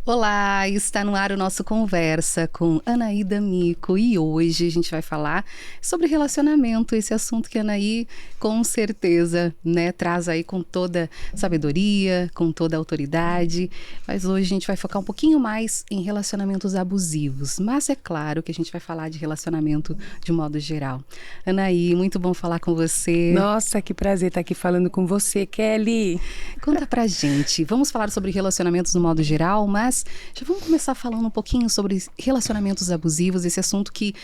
Olá, está no ar o nosso Conversa com Anaí D'Amico e hoje a gente vai falar sobre relacionamento, esse assunto que a Anaí com certeza, traz aí com toda sabedoria, com toda autoridade, mas hoje a gente vai focar um pouquinho mais em relacionamentos abusivos, mas é claro que a gente vai falar de relacionamento de modo geral. Anaí, muito bom falar com você. Nossa, que prazer estar aqui falando com você, Kelly. Conta pra gente, vamos falar sobre relacionamentos no modo geral, mas já vamos começar falando um pouquinho sobre relacionamentos abusivos, esse assunto que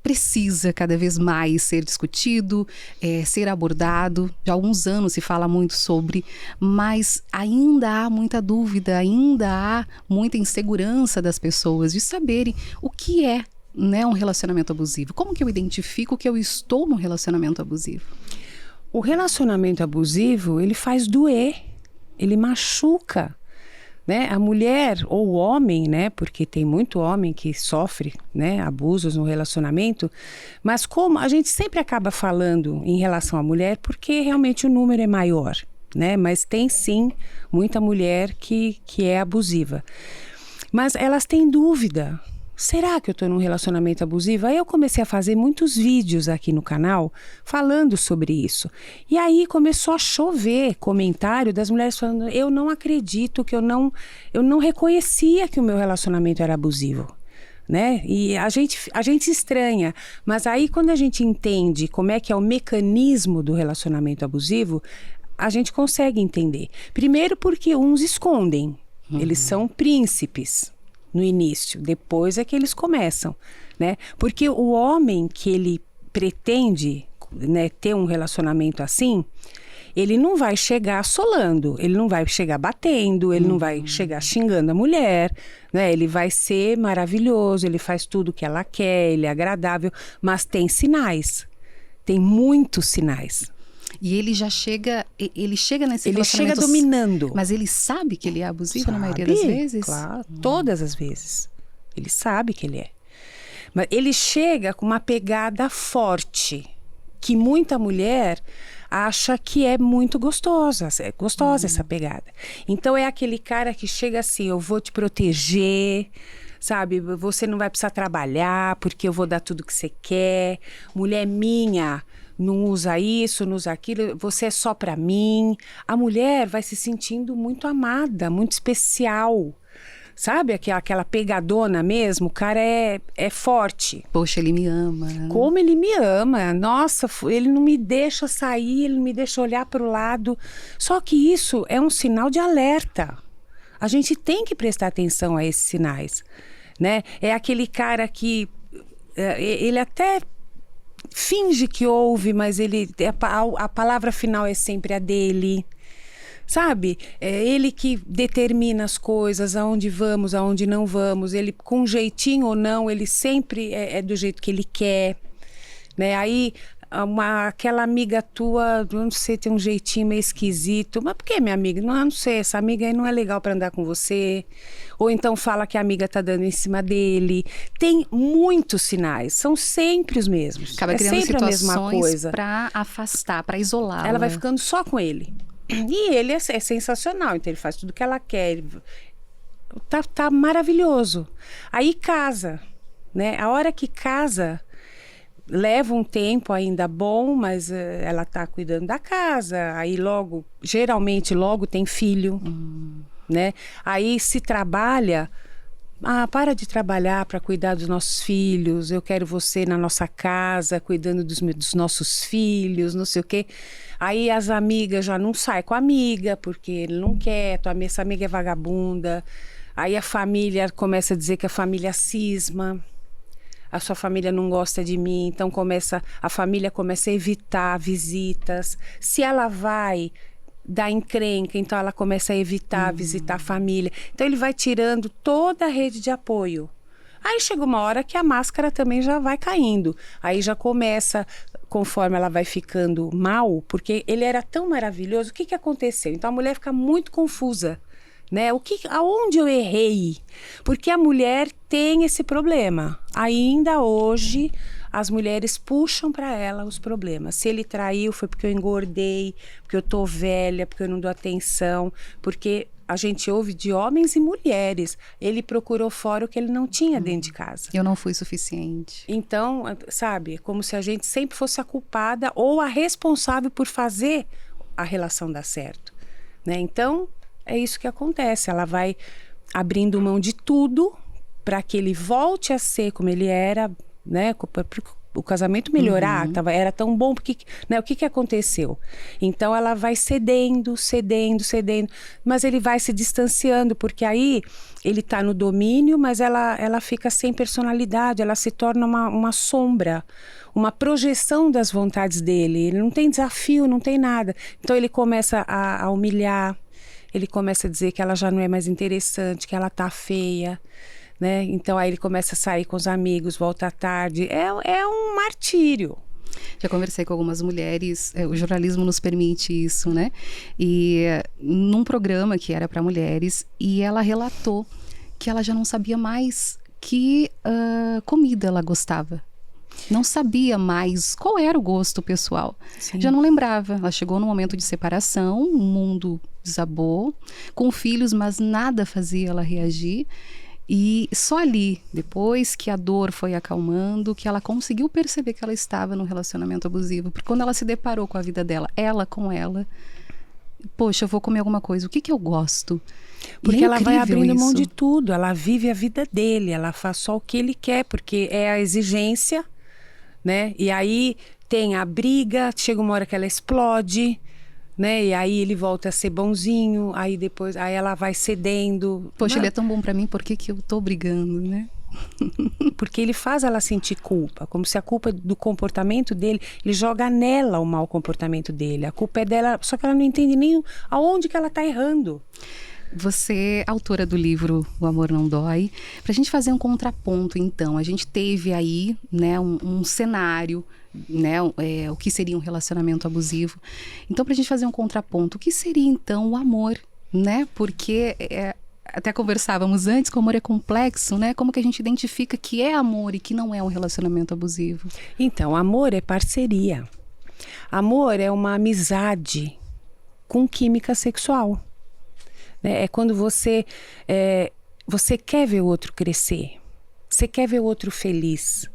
precisa cada vez mais ser discutido, ser abordado. Já há alguns anos se fala muito sobre, mas ainda há muita dúvida, ainda há muita insegurança das pessoas de saberem o que é, um relacionamento abusivo. Como que eu identifico que eu estou num relacionamento abusivo? O relacionamento abusivo, ele faz doer, ele machuca. A mulher ou o homem, porque tem muito homem que sofre, abusos no relacionamento, mas como a gente sempre acaba falando em relação à mulher, porque realmente o número é maior, mas tem sim muita mulher que é abusiva. Mas elas têm dúvida. Será que eu estou num relacionamento abusivo? Aí eu comecei a fazer muitos vídeos aqui no canal falando sobre isso. E aí começou a chover comentário das mulheres falando: eu não acredito, que eu não reconhecia que o meu relacionamento era abusivo. E a gente estranha, mas aí quando a gente entende como é que é o mecanismo do relacionamento abusivo, a gente consegue entender. Primeiro porque uns escondem, eles são príncipes no início, depois é que eles começam, Porque o homem que ele pretende, ter um relacionamento assim, ele não vai chegar assolando, ele não vai chegar batendo, ele não vai chegar xingando a mulher, Ele vai ser maravilhoso, ele faz tudo o que ela quer, ele é agradável, mas tem sinais, tem muitos sinais. E ele chega nesse ele relacionamento... chega dominando. Mas ele sabe que ele é abusivo na maioria das vezes? Claro, todas as vezes. Ele sabe que ele é. Mas ele chega com uma pegada forte, que muita mulher acha que é muito gostosa. É gostosa essa pegada. Então é aquele cara que chega assim: eu vou te proteger, sabe? Você não vai precisar trabalhar porque eu vou dar tudo que você quer. Mulher minha, não usa isso, não usa aquilo, você é só pra mim. A mulher vai se sentindo muito amada, muito especial. Sabe aquela pegadona mesmo? O cara é forte. Poxa, ele me ama. Como ele me ama. Nossa, ele não me deixa sair, ele não me deixa olhar para o lado. Só que isso é um sinal de alerta. A gente tem que prestar atenção a esses sinais, É aquele cara que ele até finge que ouve, mas a palavra final é sempre a dele. Sabe? É ele que determina as coisas, aonde vamos, aonde não vamos. Ele, com jeitinho ou não, ele sempre é do jeito que ele quer. Aí, aquela amiga tua, não sei, tem um jeitinho meio esquisito. Mas por que, minha amiga? Não sei, essa amiga aí não é legal para andar com você. Ou então fala que a amiga tá dando em cima dele. Tem muitos sinais, são sempre os mesmos. Acaba criando sempre a mesma situações para afastar, para isolá-la. Ela vai ficando só com ele. E ele é sensacional, então ele faz tudo que ela quer. Tá maravilhoso. Aí casa, A hora que casa, leva um tempo ainda bom, mas ela tá cuidando da casa. Aí geralmente logo tem filho, Aí se trabalha... para de trabalhar para cuidar dos nossos filhos, eu quero você na nossa casa, cuidando dos nossos filhos, não sei o quê. Aí as amigas já não saem com a amiga, porque ele não quer, essa amiga é vagabunda. Aí a família começa a dizer que a família cisma, a sua família não gosta de mim, então a família começa a evitar visitas. Se ela vai dar encrenca, então ela começa a evitar visitar a família. Então ele vai tirando toda a rede de apoio. Aí chega uma hora que a máscara também já vai caindo. Aí já começa, conforme ela vai ficando mal, porque ele era tão maravilhoso, o que aconteceu? Então a mulher fica muito confusa, aonde eu errei? Porque a mulher tem esse problema. Ainda hoje, as mulheres puxam para ela os problemas. Se ele traiu, foi porque eu engordei, porque eu tô velha, porque eu não dou atenção, porque a gente ouve de homens e mulheres. Ele procurou fora o que ele não tinha dentro de casa. Eu não fui suficiente. Então, sabe, como se a gente sempre fosse a culpada ou a responsável por fazer a relação dar certo, né? Então, é isso que acontece. Ela vai abrindo mão de tudo para que ele volte a ser como ele era, né? O casamento melhorar, era tão bom, porque, né, o que aconteceu? Então ela vai cedendo, mas ele vai se distanciando, porque aí ele está no domínio, mas ela fica sem personalidade, ela se torna uma sombra, uma projeção das vontades dele, ele não tem desafio, não tem nada. Então ele começa a humilhar, ele começa a dizer que ela já não é mais interessante, que ela tá feia, né? Então aí ele começa a sair com os amigos, volta à tarde, é um martírio. Já conversei com algumas mulheres, o jornalismo nos permite isso, né? E num programa que era para mulheres, e ela relatou que ela já não sabia mais que comida ela gostava. Não sabia mais qual era o gosto pessoal. Sim. Já não lembrava. Ela chegou no momento de separação, o mundo desabou, com filhos, mas nada fazia ela reagir. E só ali, depois que a dor foi acalmando, que ela conseguiu perceber que ela estava num relacionamento abusivo. Porque quando ela se deparou com a vida dela, ela com ela, poxa, eu vou comer alguma coisa, o que eu gosto? Porque ela vai abrindo mão de tudo, ela vive a vida dele, ela faz só o que ele quer, porque é a exigência, né? E aí tem a briga, chega uma hora que ela explode, né? E aí ele volta a ser bonzinho, aí depois ela vai cedendo. Poxa, ele é tão bom pra mim, por que eu tô brigando, né? Porque ele faz ela sentir culpa, como se a culpa do comportamento dele, ele joga nela o mau comportamento dele. A culpa é dela, só que ela não entende nem aonde que ela tá errando. Você é autora do livro O Amor Não Dói. Pra gente fazer um contraponto, então, a gente teve aí, né, um cenário, né, o que seria um relacionamento abusivo. Então, pra gente fazer um contraponto, o que seria então o amor, né? Porque até conversávamos antes que o amor é complexo, né? Como que a gente identifica que é amor e que não é um relacionamento abusivo? Então, amor é parceria. Amor é uma amizade com química sexual. É quando você quer ver o outro crescer, você quer ver o outro feliz,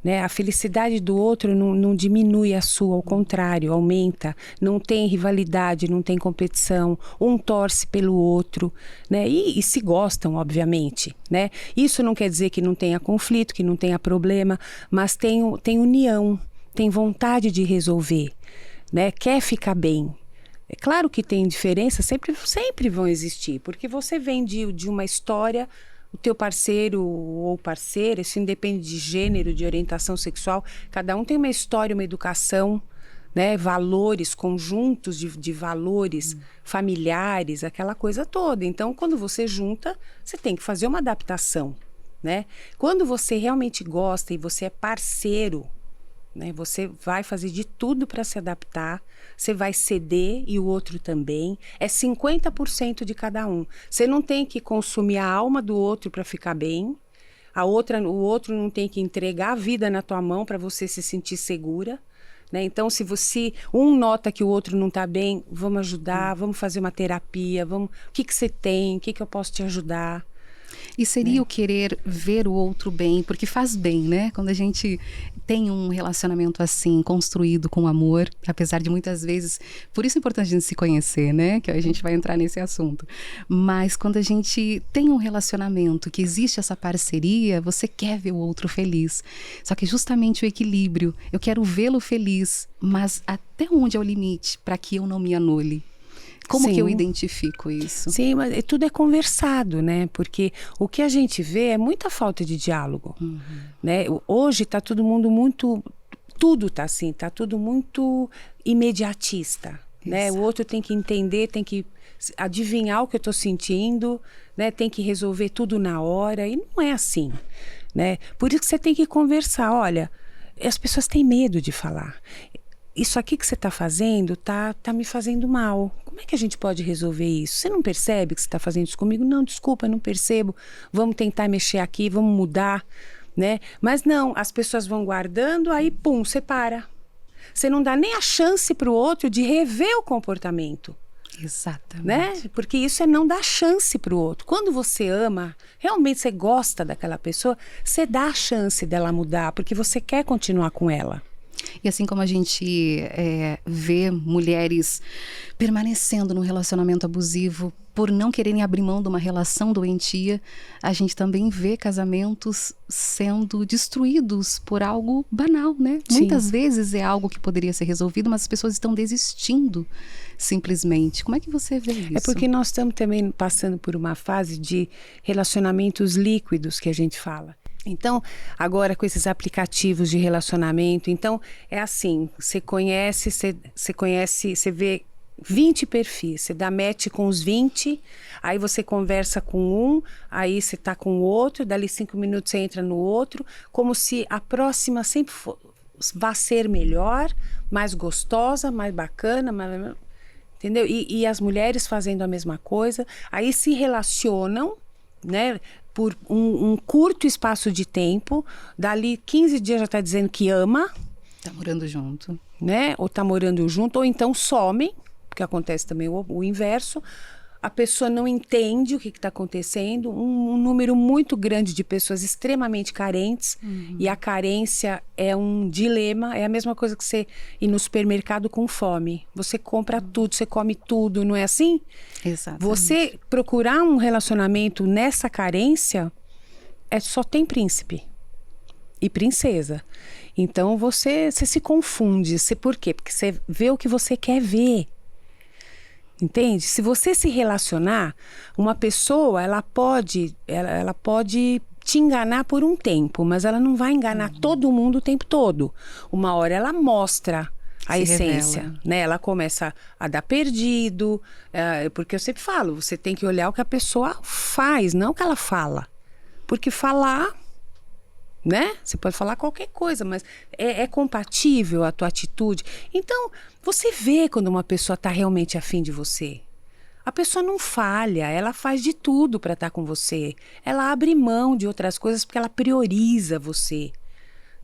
né? A felicidade do outro não diminui a sua, ao contrário, aumenta. Não tem rivalidade, não tem competição, um torce pelo outro, né? E se gostam, obviamente, né? Isso não quer dizer que não tenha conflito, que não tenha problema, mas tem união, tem vontade de resolver, né? Quer ficar bem. É claro que tem diferença, sempre vão existir, porque você vem de uma história, o teu parceiro ou parceira, isso independe de gênero, de orientação sexual, cada um tem uma história, uma educação, né, valores, conjuntos de valores familiares, aquela coisa toda. Então, quando você junta, você tem que fazer uma adaptação, né? Quando você realmente gosta e você é parceiro, né, você vai fazer de tudo para se adaptar, você vai ceder e o outro também. É 50% de cada um. Você não tem que consumir a alma do outro para ficar bem. O outro não tem que entregar a vida na tua mão para você se sentir segura, né? Então, se um nota que o outro não está bem, vamos ajudar, vamos fazer uma terapia, o que você tem, o que eu posso te ajudar. E seria o querer ver o outro bem, porque faz bem, né? Quando a gente tem um relacionamento assim, construído com amor, apesar de muitas vezes... Por isso é importante a gente se conhecer, né? Que a gente vai entrar nesse assunto. Mas quando a gente tem um relacionamento, que existe essa parceria, você quer ver o outro feliz. Só que justamente o equilíbrio. Eu quero vê-lo feliz, mas até onde é o limite para que eu não me anule? Como que eu identifico isso? Sim, mas tudo é conversado, né? Porque o que a gente vê é muita falta de diálogo, né? Hoje está todo mundo muito... Tudo está assim, está tudo muito imediatista, né? O outro tem que entender, tem que adivinhar o que eu estou sentindo, né? Tem que resolver tudo na hora, e não é assim, né? Por isso que você tem que conversar. Olha, as pessoas têm medo de falar. Isso aqui que você está fazendo tá me fazendo mal. Como é que a gente pode resolver isso? Você não percebe que você está fazendo isso comigo? Não, desculpa, não percebo. Vamos tentar mexer aqui, vamos mudar, né? Mas não, as pessoas vão guardando, aí pum, separa. Você não dá nem a chance para o outro de rever o comportamento. Exatamente. Né? Porque isso é não dar chance para o outro. Quando você ama, realmente você gosta daquela pessoa, você dá a chance dela mudar, porque você quer continuar com ela. E assim como a gente vê mulheres permanecendo num relacionamento abusivo por não quererem abrir mão de uma relação doentia, a gente também vê casamentos sendo destruídos por algo banal, né? Sim. Muitas vezes é algo que poderia ser resolvido, mas as pessoas estão desistindo simplesmente. Como é que você vê isso? É porque nós estamos também passando por uma fase de relacionamentos líquidos, que a gente fala. Então, agora com esses aplicativos de relacionamento, então é assim, você conhece, você vê 20 perfis, você dá match com os 20, aí você conversa com um, aí você tá com o outro, dali 5 minutos você entra no outro, como se a próxima sempre vá ser melhor, mais gostosa, mais bacana, entendeu? E as mulheres fazendo a mesma coisa, aí se relacionam, né? Por um curto espaço de tempo, dali 15 dias já está dizendo que ama. Tá morando junto. Né? Ou tá morando junto, ou então somem, porque acontece também o inverso. A pessoa não entende o que está acontecendo, um número muito grande de pessoas extremamente carentes, e a carência é um dilema, é a mesma coisa que você ir no supermercado com fome. Você compra tudo, você come tudo, não é assim? Exatamente. Você procurar um relacionamento nessa carência, só tem príncipe e princesa. Então você se confunde. Por quê? Porque você vê o que você quer ver. Entende? Se você se relacionar, uma pessoa, ela pode te enganar por um tempo, mas ela não vai enganar todo mundo o tempo todo. Uma hora ela mostra a essência, revela. né? Ela começa a dar perdido, porque eu sempre falo, você tem que olhar o que a pessoa faz, não o que ela fala. Porque falar, né? Você pode falar qualquer coisa, mas é compatível a tua atitude. Então, você vê quando uma pessoa está realmente afim de você. A pessoa não falha, ela faz de tudo para estar com você. Ela abre mão de outras coisas porque ela prioriza você.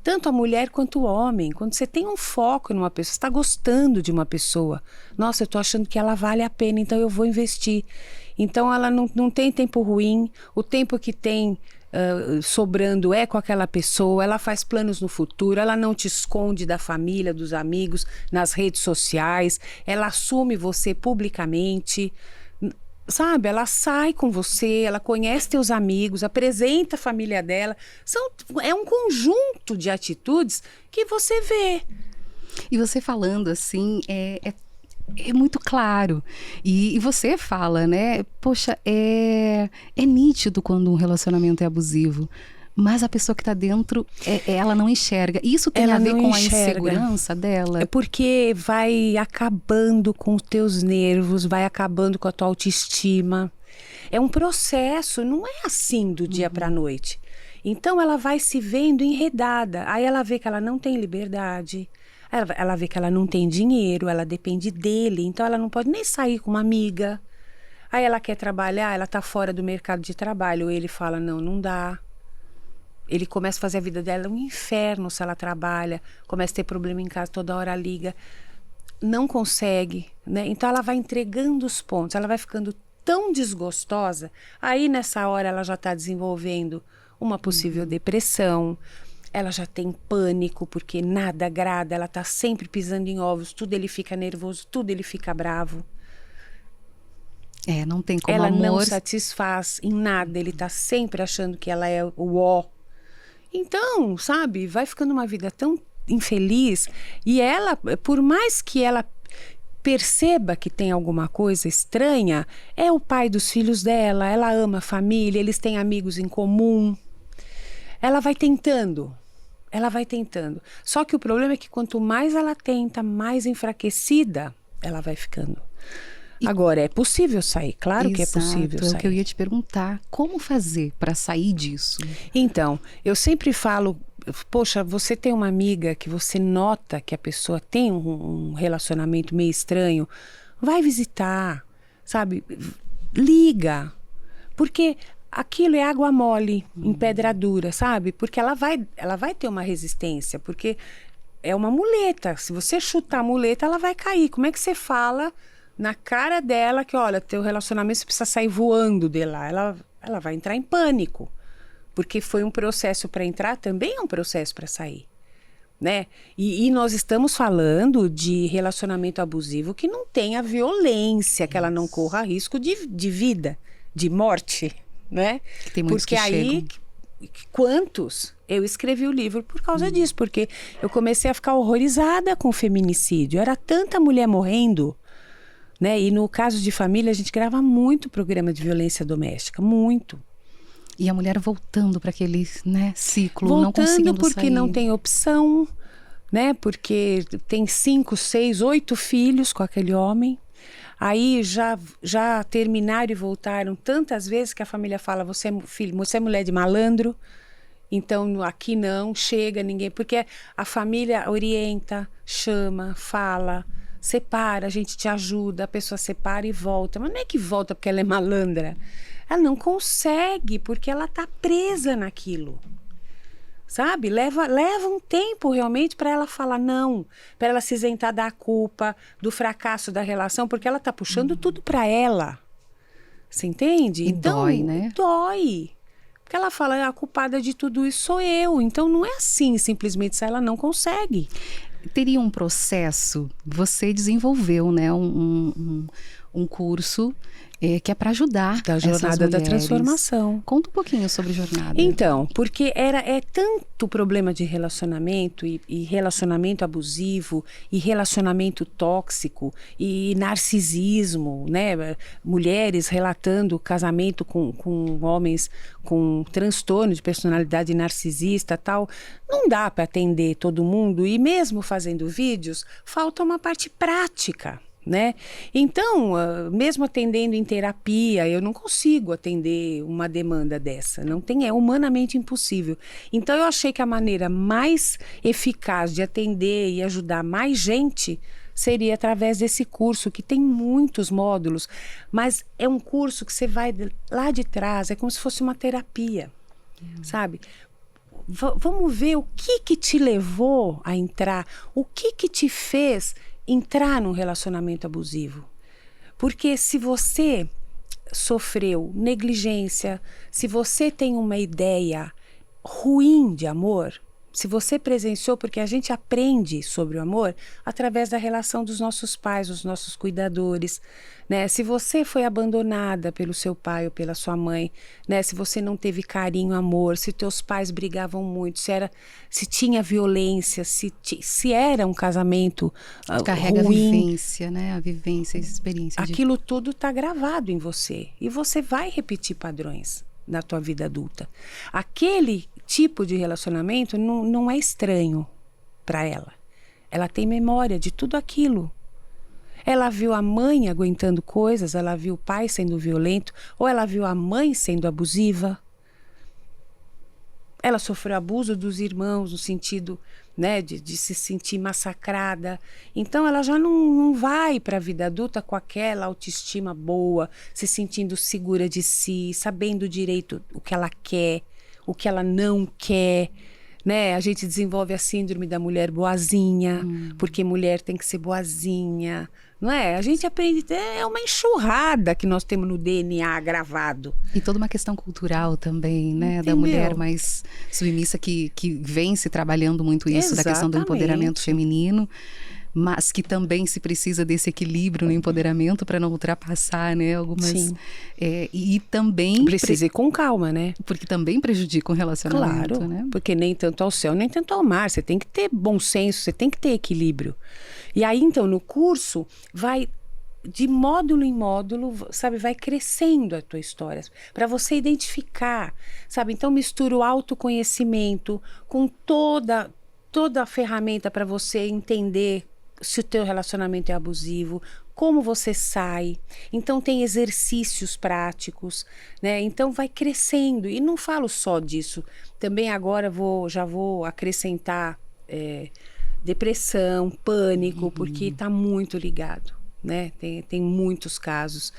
Tanto a mulher quanto o homem. Quando você tem um foco numa pessoa, você está gostando de uma pessoa. Nossa, eu estou achando que ela vale a pena, então eu vou investir. Então ela não tem tempo ruim, o tempo que tem sobrando é com aquela pessoa, ela faz planos no futuro, ela não te esconde da família, dos amigos, nas redes sociais, ela assume você publicamente, sabe? Ela sai com você, ela conhece teus amigos, apresenta a família dela. É um conjunto de atitudes que você vê. E você falando assim, é muito claro. E você fala, né? Poxa, é nítido quando um relacionamento é abusivo. Mas a pessoa que está dentro, ela não enxerga. Isso tem a ver com a insegurança dela? É porque vai acabando com os teus nervos, vai acabando com a tua autoestima. É um processo, não é assim do dia para a noite. Então ela vai se vendo enredada. Aí ela vê que ela não tem liberdade. Ela vê que ela não tem dinheiro, ela depende dele, então ela não pode nem sair com uma amiga. Aí ela quer trabalhar, ela tá fora do mercado de trabalho, ele fala, não dá. Ele começa a fazer a vida dela um inferno se ela trabalha, começa a ter problema em casa, toda hora liga, não consegue, né? Então ela vai entregando os pontos, ela vai ficando tão desgostosa, aí nessa hora ela já está desenvolvendo uma possível depressão. Ela já tem pânico, porque nada agrada, ela tá sempre pisando em ovos, tudo ele fica nervoso, tudo ele fica bravo. Não tem como ela amor... não satisfaz em nada, ele tá sempre achando que ela é o ó. Então, sabe, vai ficando uma vida tão infeliz. E ela, por mais que ela perceba que tem alguma coisa estranha, é o pai dos filhos dela, ela ama a família, eles têm amigos em comum. Ela vai tentando. Só que o problema é que quanto mais ela tenta, mais enfraquecida ela vai ficando. Agora, é possível sair? Claro que é possível sair. É o que eu ia te perguntar. Como fazer para sair disso? Então, eu sempre falo, poxa, você tem uma amiga que você nota que a pessoa tem um relacionamento meio estranho, vai visitar, sabe? Liga. Porque aquilo é água mole, em pedra dura, sabe? Porque ela vai ter uma resistência, porque é uma muleta. Se você chutar a muleta, ela vai cair. Como é que você fala na cara dela que, olha, teu relacionamento você precisa sair voando de lá. Ela vai entrar em pânico. Porque foi um processo para entrar, também é um processo para sair. Né? E nós estamos falando de relacionamento abusivo que não tenha violência, que ela não corra risco de vida, de morte, né? Tem muitos porque que aí, quantos? Eu escrevi o livro por causa disso, porque eu comecei a ficar horrorizada com o feminicídio. Era tanta mulher morrendo, né? E no caso de família, a gente grava muito programa de violência doméstica, muito. E a mulher voltando para aquele, né, ciclo, voltando não conseguindo porque sair. não tem opção, né? Porque tem 5, 6, 8 filhos com aquele homem. Aí já terminaram e voltaram tantas vezes que a família fala, você é mulher de malandro, então aqui não, chega ninguém. Porque a família orienta, chama, fala, separa, a gente te ajuda, a pessoa separa e volta. Mas não é que volta porque ela é malandra. Ela não consegue, porque ela está presa naquilo. Sabe? Leva um tempo realmente para ela falar não, para ela se isentar da culpa, do fracasso da relação, porque ela está puxando tudo para ela. Você entende? E então, dói, né? Dói. Porque ela fala, a culpada de tudo isso sou eu. Então não é assim, simplesmente, se ela não consegue. Teria um processo, você desenvolveu, né, um curso que é para ajudar da jornada da transformação. Conta um pouquinho sobre jornada. Então, porque é tanto problema de relacionamento e relacionamento abusivo e relacionamento tóxico e narcisismo, né? Mulheres relatando casamento com homens com transtorno de personalidade narcisista, tal. Não dá para atender todo mundo e mesmo fazendo vídeos, falta uma parte prática. Né? Então, mesmo atendendo em terapia, eu não consigo atender uma demanda dessa. Não tem, é humanamente impossível. Então, eu achei que a maneira mais eficaz de atender e ajudar mais gente seria através desse curso, que tem muitos módulos, mas é um curso que você vai lá de trás, é como se fosse uma terapia, sabe? Vamos ver o que te levou a entrar, o que te fez entrar num relacionamento abusivo. Porque se você sofreu negligência, se você tem uma ideia ruim de amor, se você presenciou, porque a gente aprende sobre o amor através da relação dos nossos pais, dos nossos cuidadores, né? Se você foi abandonada pelo seu pai ou pela sua mãe, né? Se você não teve carinho, amor, se teus pais brigavam muito, se tinha violência, se era um casamento carrega ruim, a vivência, né? A vivência, a experiência. Aquilo tudo está gravado em você e você vai repetir padrões na tua vida adulta. Aquele tipo de relacionamento não é estranho para ela. Ela tem memória de tudo aquilo. Ela viu a mãe aguentando coisas, ela viu o pai sendo violento, ou ela viu a mãe sendo abusiva. Ela sofreu abuso dos irmãos, no sentido, né, de se sentir massacrada. Então ela já não vai para a vida adulta com aquela autoestima boa, se sentindo segura de si, sabendo direito o que ela quer, o que ela não quer, né? A gente desenvolve a síndrome da mulher boazinha, porque mulher tem que ser boazinha, não é? A gente aprende, é uma enxurrada que nós temos no DNA gravado. E toda uma questão cultural também, né? Da mulher mais submissa que vem se trabalhando muito isso, da questão do empoderamento feminino, mas que também se precisa desse equilíbrio no empoderamento para não ultrapassar, né? Algumas. Sim. E também. Precisa ir com calma, né? Porque também prejudica o relacionamento, claro, né? Porque nem tanto ao céu, nem tanto ao mar. Você tem que ter bom senso, você tem que ter equilíbrio. E aí, então, no curso, vai de módulo em módulo, sabe, vai crescendo a tua história, para você identificar, sabe? Então, mistura o autoconhecimento com toda a ferramenta para você entender se o teu relacionamento é abusivo, como você sai. Então tem exercícios práticos, né? Então vai crescendo. E não falo só disso. Também agora já vou acrescentar depressão, pânico, porque está muito ligado, né? Tem muitos casos.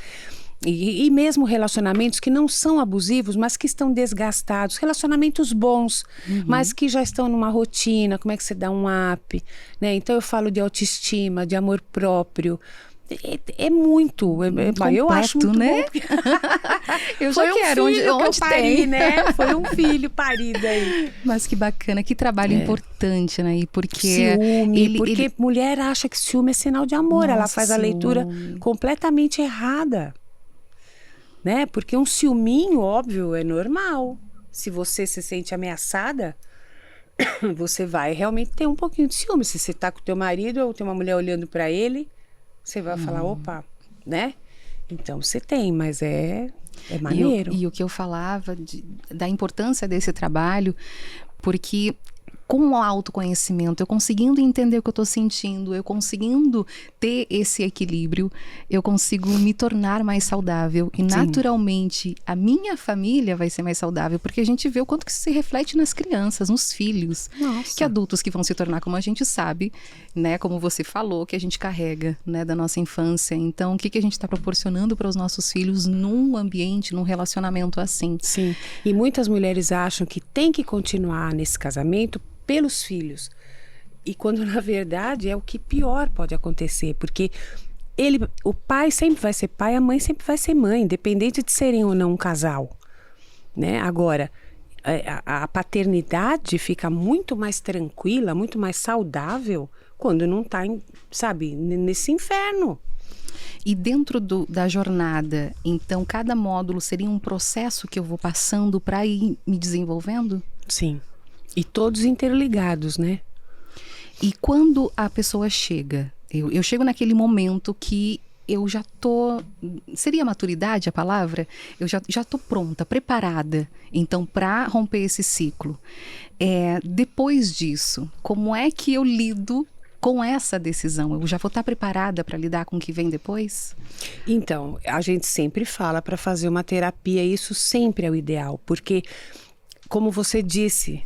E mesmo relacionamentos que não são abusivos, mas que estão desgastados, relacionamentos bons, mas que já estão numa rotina, como é que você dá um up, né? Então eu falo de autoestima, de amor próprio, É muito. Completo, eu acho muito né? bom. Eu já quero, onde que eu pari, tem. né? Foi um filho parido aí. Mas que bacana, que trabalho importante, né? E porque ciúme, porque mulher acha que ciúme é sinal de amor. Nossa, ela faz a leitura completamente errada. Né? Porque um ciúminho, óbvio, é normal. Se você se sente ameaçada, você vai realmente ter um pouquinho de ciúme. Se você tá com o teu marido ou tem uma mulher olhando para ele, você vai falar, opa, né? Então você tem, mas é maneiro. E o que eu falava da importância desse trabalho, porque com o autoconhecimento, eu conseguindo entender o que eu estou sentindo, eu conseguindo ter esse equilíbrio, eu consigo me tornar mais saudável. E naturalmente, a minha família vai ser mais saudável, porque a gente vê o quanto que isso se reflete nas crianças, nos filhos. Nossa. Que adultos que vão se tornar como a gente sabe, né? Como você falou, que a gente carrega, né? Da nossa infância. Então, o que a gente está proporcionando para os nossos filhos num ambiente, num relacionamento assim? Sim. E muitas mulheres acham que tem que continuar nesse casamento pelos filhos. E quando na verdade é o que pior pode acontecer, porque o pai sempre vai ser pai, a mãe sempre vai ser mãe, independente de serem ou não um casal, né? Agora, a paternidade fica muito mais tranquila, muito mais saudável quando não está, sabe, nesse inferno. E dentro da jornada, então, cada módulo seria um processo que eu vou passando para ir me desenvolvendo? Sim. E todos interligados, né? E quando a pessoa chega, eu chego naquele momento que eu já tô... Seria maturidade a palavra? Eu já tô pronta, preparada, então, para romper esse ciclo. Depois disso, como é que eu lido com essa decisão? Eu já vou estar preparada para lidar com o que vem depois? Então, a gente sempre fala para fazer uma terapia, isso sempre é o ideal, porque, como você disse,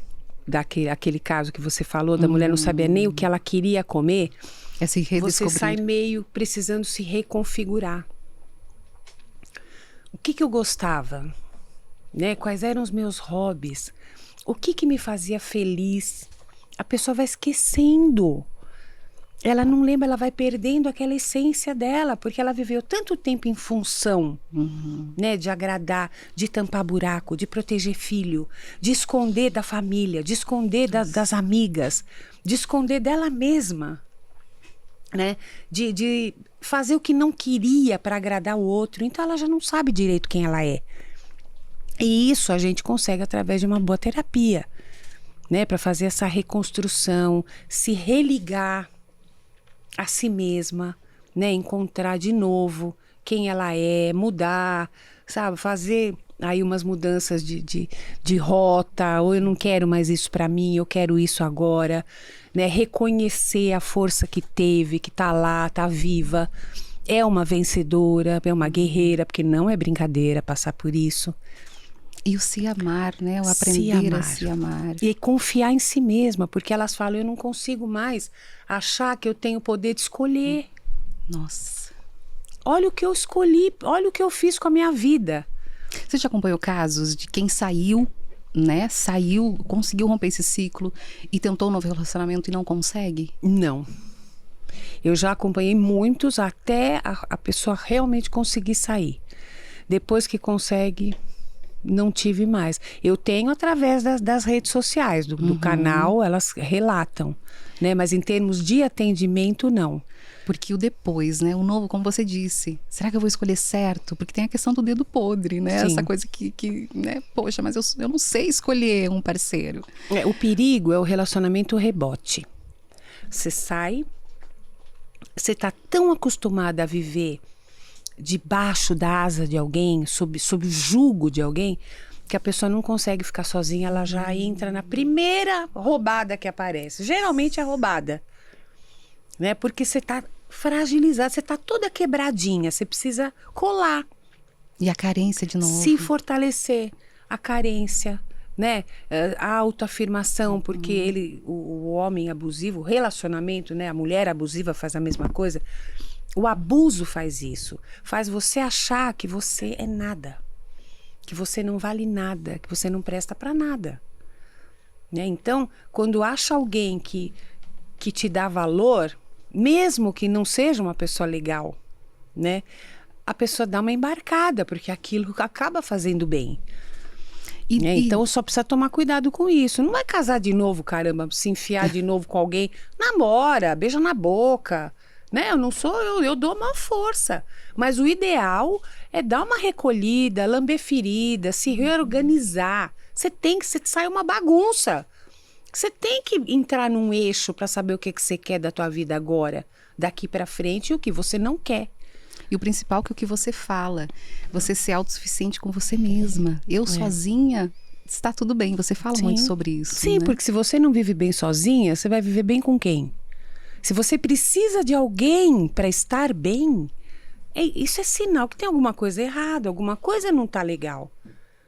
aquele caso que você falou, da mulher não sabia nem o que ela queria comer, você sai meio precisando se reconfigurar. O que eu gostava? Né? Quais eram os meus hobbies? O que me fazia feliz? A pessoa vai esquecendo. Ela não lembra, ela vai perdendo aquela essência dela, porque ela viveu tanto tempo em função, né, de agradar, de tampar buraco, de proteger filho, de esconder da família, de esconder das amigas, de esconder dela mesma, né, de fazer o que não queria para agradar o outro. Então ela já não sabe direito quem ela é. E isso a gente consegue através de uma boa terapia, né, para fazer essa reconstrução, se religar a si mesma, né? Encontrar de novo quem ela é, mudar, sabe? Fazer aí umas mudanças de rota, ou eu não quero mais isso para mim, eu quero isso agora, né? Reconhecer a força que teve, que tá lá, tá viva, é uma vencedora, é uma guerreira, porque não é brincadeira passar por isso. E o se amar, né? O aprender a se amar. E confiar em si mesma, porque elas falam, eu não consigo mais achar que eu tenho o poder de escolher. Nossa. Olha o que eu escolhi, olha o que eu fiz com a minha vida. Você já acompanhou casos de quem saiu, né? Saiu, conseguiu romper esse ciclo e tentou um novo relacionamento e não consegue? Não. Eu já acompanhei muitos até a pessoa realmente conseguir sair. Depois que consegue... não tive mais. Eu tenho através das redes sociais, do canal, elas relatam, né? Mas em termos de atendimento, não. Porque o depois, né? O novo, como você disse. Será que eu vou escolher certo? Porque tem a questão do dedo podre, né? Sim. Essa coisa que né? Poxa, mas eu não sei escolher um parceiro. O perigo é o relacionamento rebote. Você sai, você tá tão acostumada a viver debaixo da asa de alguém, sob o jugo de alguém, que a pessoa não consegue ficar sozinha, ela já entra na primeira roubada que aparece. Geralmente é roubada, né? Porque você tá fragilizada, você tá toda quebradinha, você precisa colar. E a carência de novo. Se fortalecer, a carência, né? A autoafirmação, porque o homem abusivo, o relacionamento, né? A mulher abusiva faz a mesma coisa. O abuso faz isso, faz você achar que você é nada, que você não vale nada, que você não presta para nada, né? Então, quando acha alguém que te dá valor, mesmo que não seja uma pessoa legal, né? A pessoa dá uma embarcada, porque aquilo acaba fazendo bem. Então só precisa tomar cuidado com isso. Não vai casar de novo, caramba, se enfiar de novo com alguém. Namora, beija na boca, né? Eu não sou, eu dou uma força. Mas o ideal é dar uma recolhida, lamber ferida, se reorganizar. Você sai uma bagunça. Você tem que entrar num eixo para saber o que você quer da tua vida agora, daqui para frente, e o que você não quer. E o principal que é o que você fala, você ser autossuficiente com você mesma. Eu sozinha, está tudo bem. Você fala muito sobre isso. Sim, né? Porque se você não vive bem sozinha, você vai viver bem com quem? Se você precisa de alguém para estar bem, isso é sinal que tem alguma coisa errada, alguma coisa não está legal.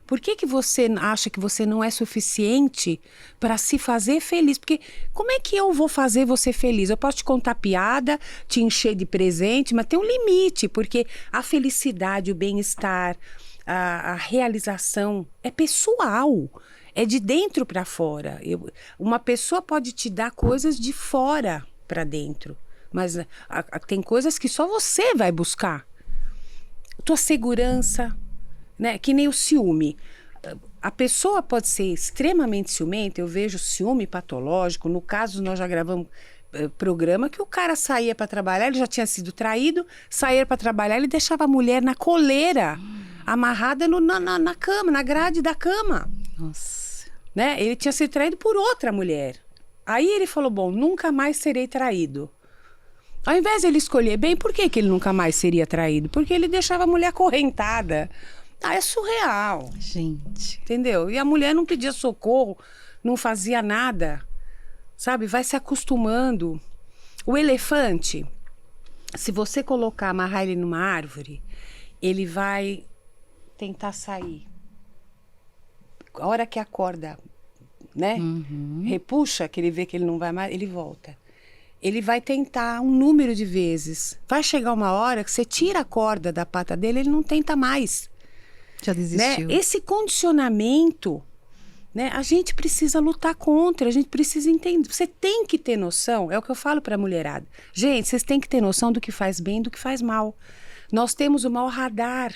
Por que você acha que você não é suficiente para se fazer feliz? Porque como é que eu vou fazer você feliz? Eu posso te contar piada, te encher de presente, mas tem um limite, porque a felicidade, o bem-estar, a realização é pessoal, é de dentro para fora. Uma pessoa pode te dar coisas de fora para dentro, mas tem coisas que só você vai buscar. Tua segurança, né? Que nem o ciúme. A pessoa pode ser extremamente ciumenta. Eu vejo ciúme patológico. No caso, nós já gravamos programa que o cara saía para trabalhar, ele já tinha sido traído, saía para trabalhar, ele deixava a mulher na coleira, amarrada na cama, na grade da cama. Nossa. Né? Ele tinha sido traído por outra mulher. Aí ele falou, bom, nunca mais serei traído. Ao invés de ele escolher bem, por que ele nunca mais seria traído? Porque ele deixava a mulher acorrentada. É surreal. Gente. Entendeu? E a mulher não pedia socorro, não fazia nada. Sabe? Vai se acostumando. O elefante, se você amarrar ele numa árvore, ele vai tentar sair. A hora que a corda, né? Repuxa, que ele vê que ele não vai mais, ele volta. Ele vai tentar um número de vezes. Vai chegar uma hora que você tira a corda da pata dele, ele não tenta mais. Já desistiu. Né? Esse condicionamento, né? A gente precisa lutar contra, a gente precisa entender. Você tem que ter noção, é o que eu falo para a mulherada. Gente, vocês têm que ter noção do que faz bem e do que faz mal. Nós temos o maior radar,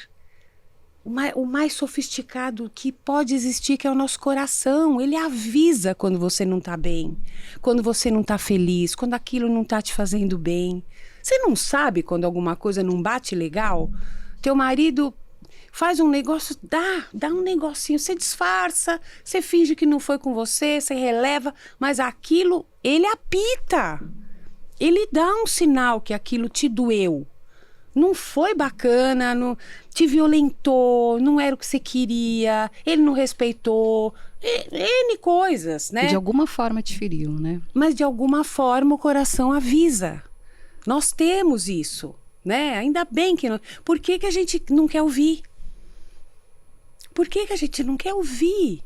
o mais sofisticado que pode existir, que é o nosso coração. Ele avisa quando você não está bem, quando você não está feliz, quando aquilo não está te fazendo bem. Você não sabe quando alguma coisa não bate legal? Teu marido faz um negócio, dá um negocinho, você disfarça, você finge que não foi com você, você releva, mas aquilo, ele apita. Ele dá um sinal que aquilo te doeu. Não foi bacana, não, te violentou, não era o que você queria, ele não respeitou, N coisas, né? De alguma forma te feriu, né? Mas de alguma forma o coração avisa. Nós temos isso, né? Ainda bem que não... Por que a gente não quer ouvir? Por que a gente não quer ouvir?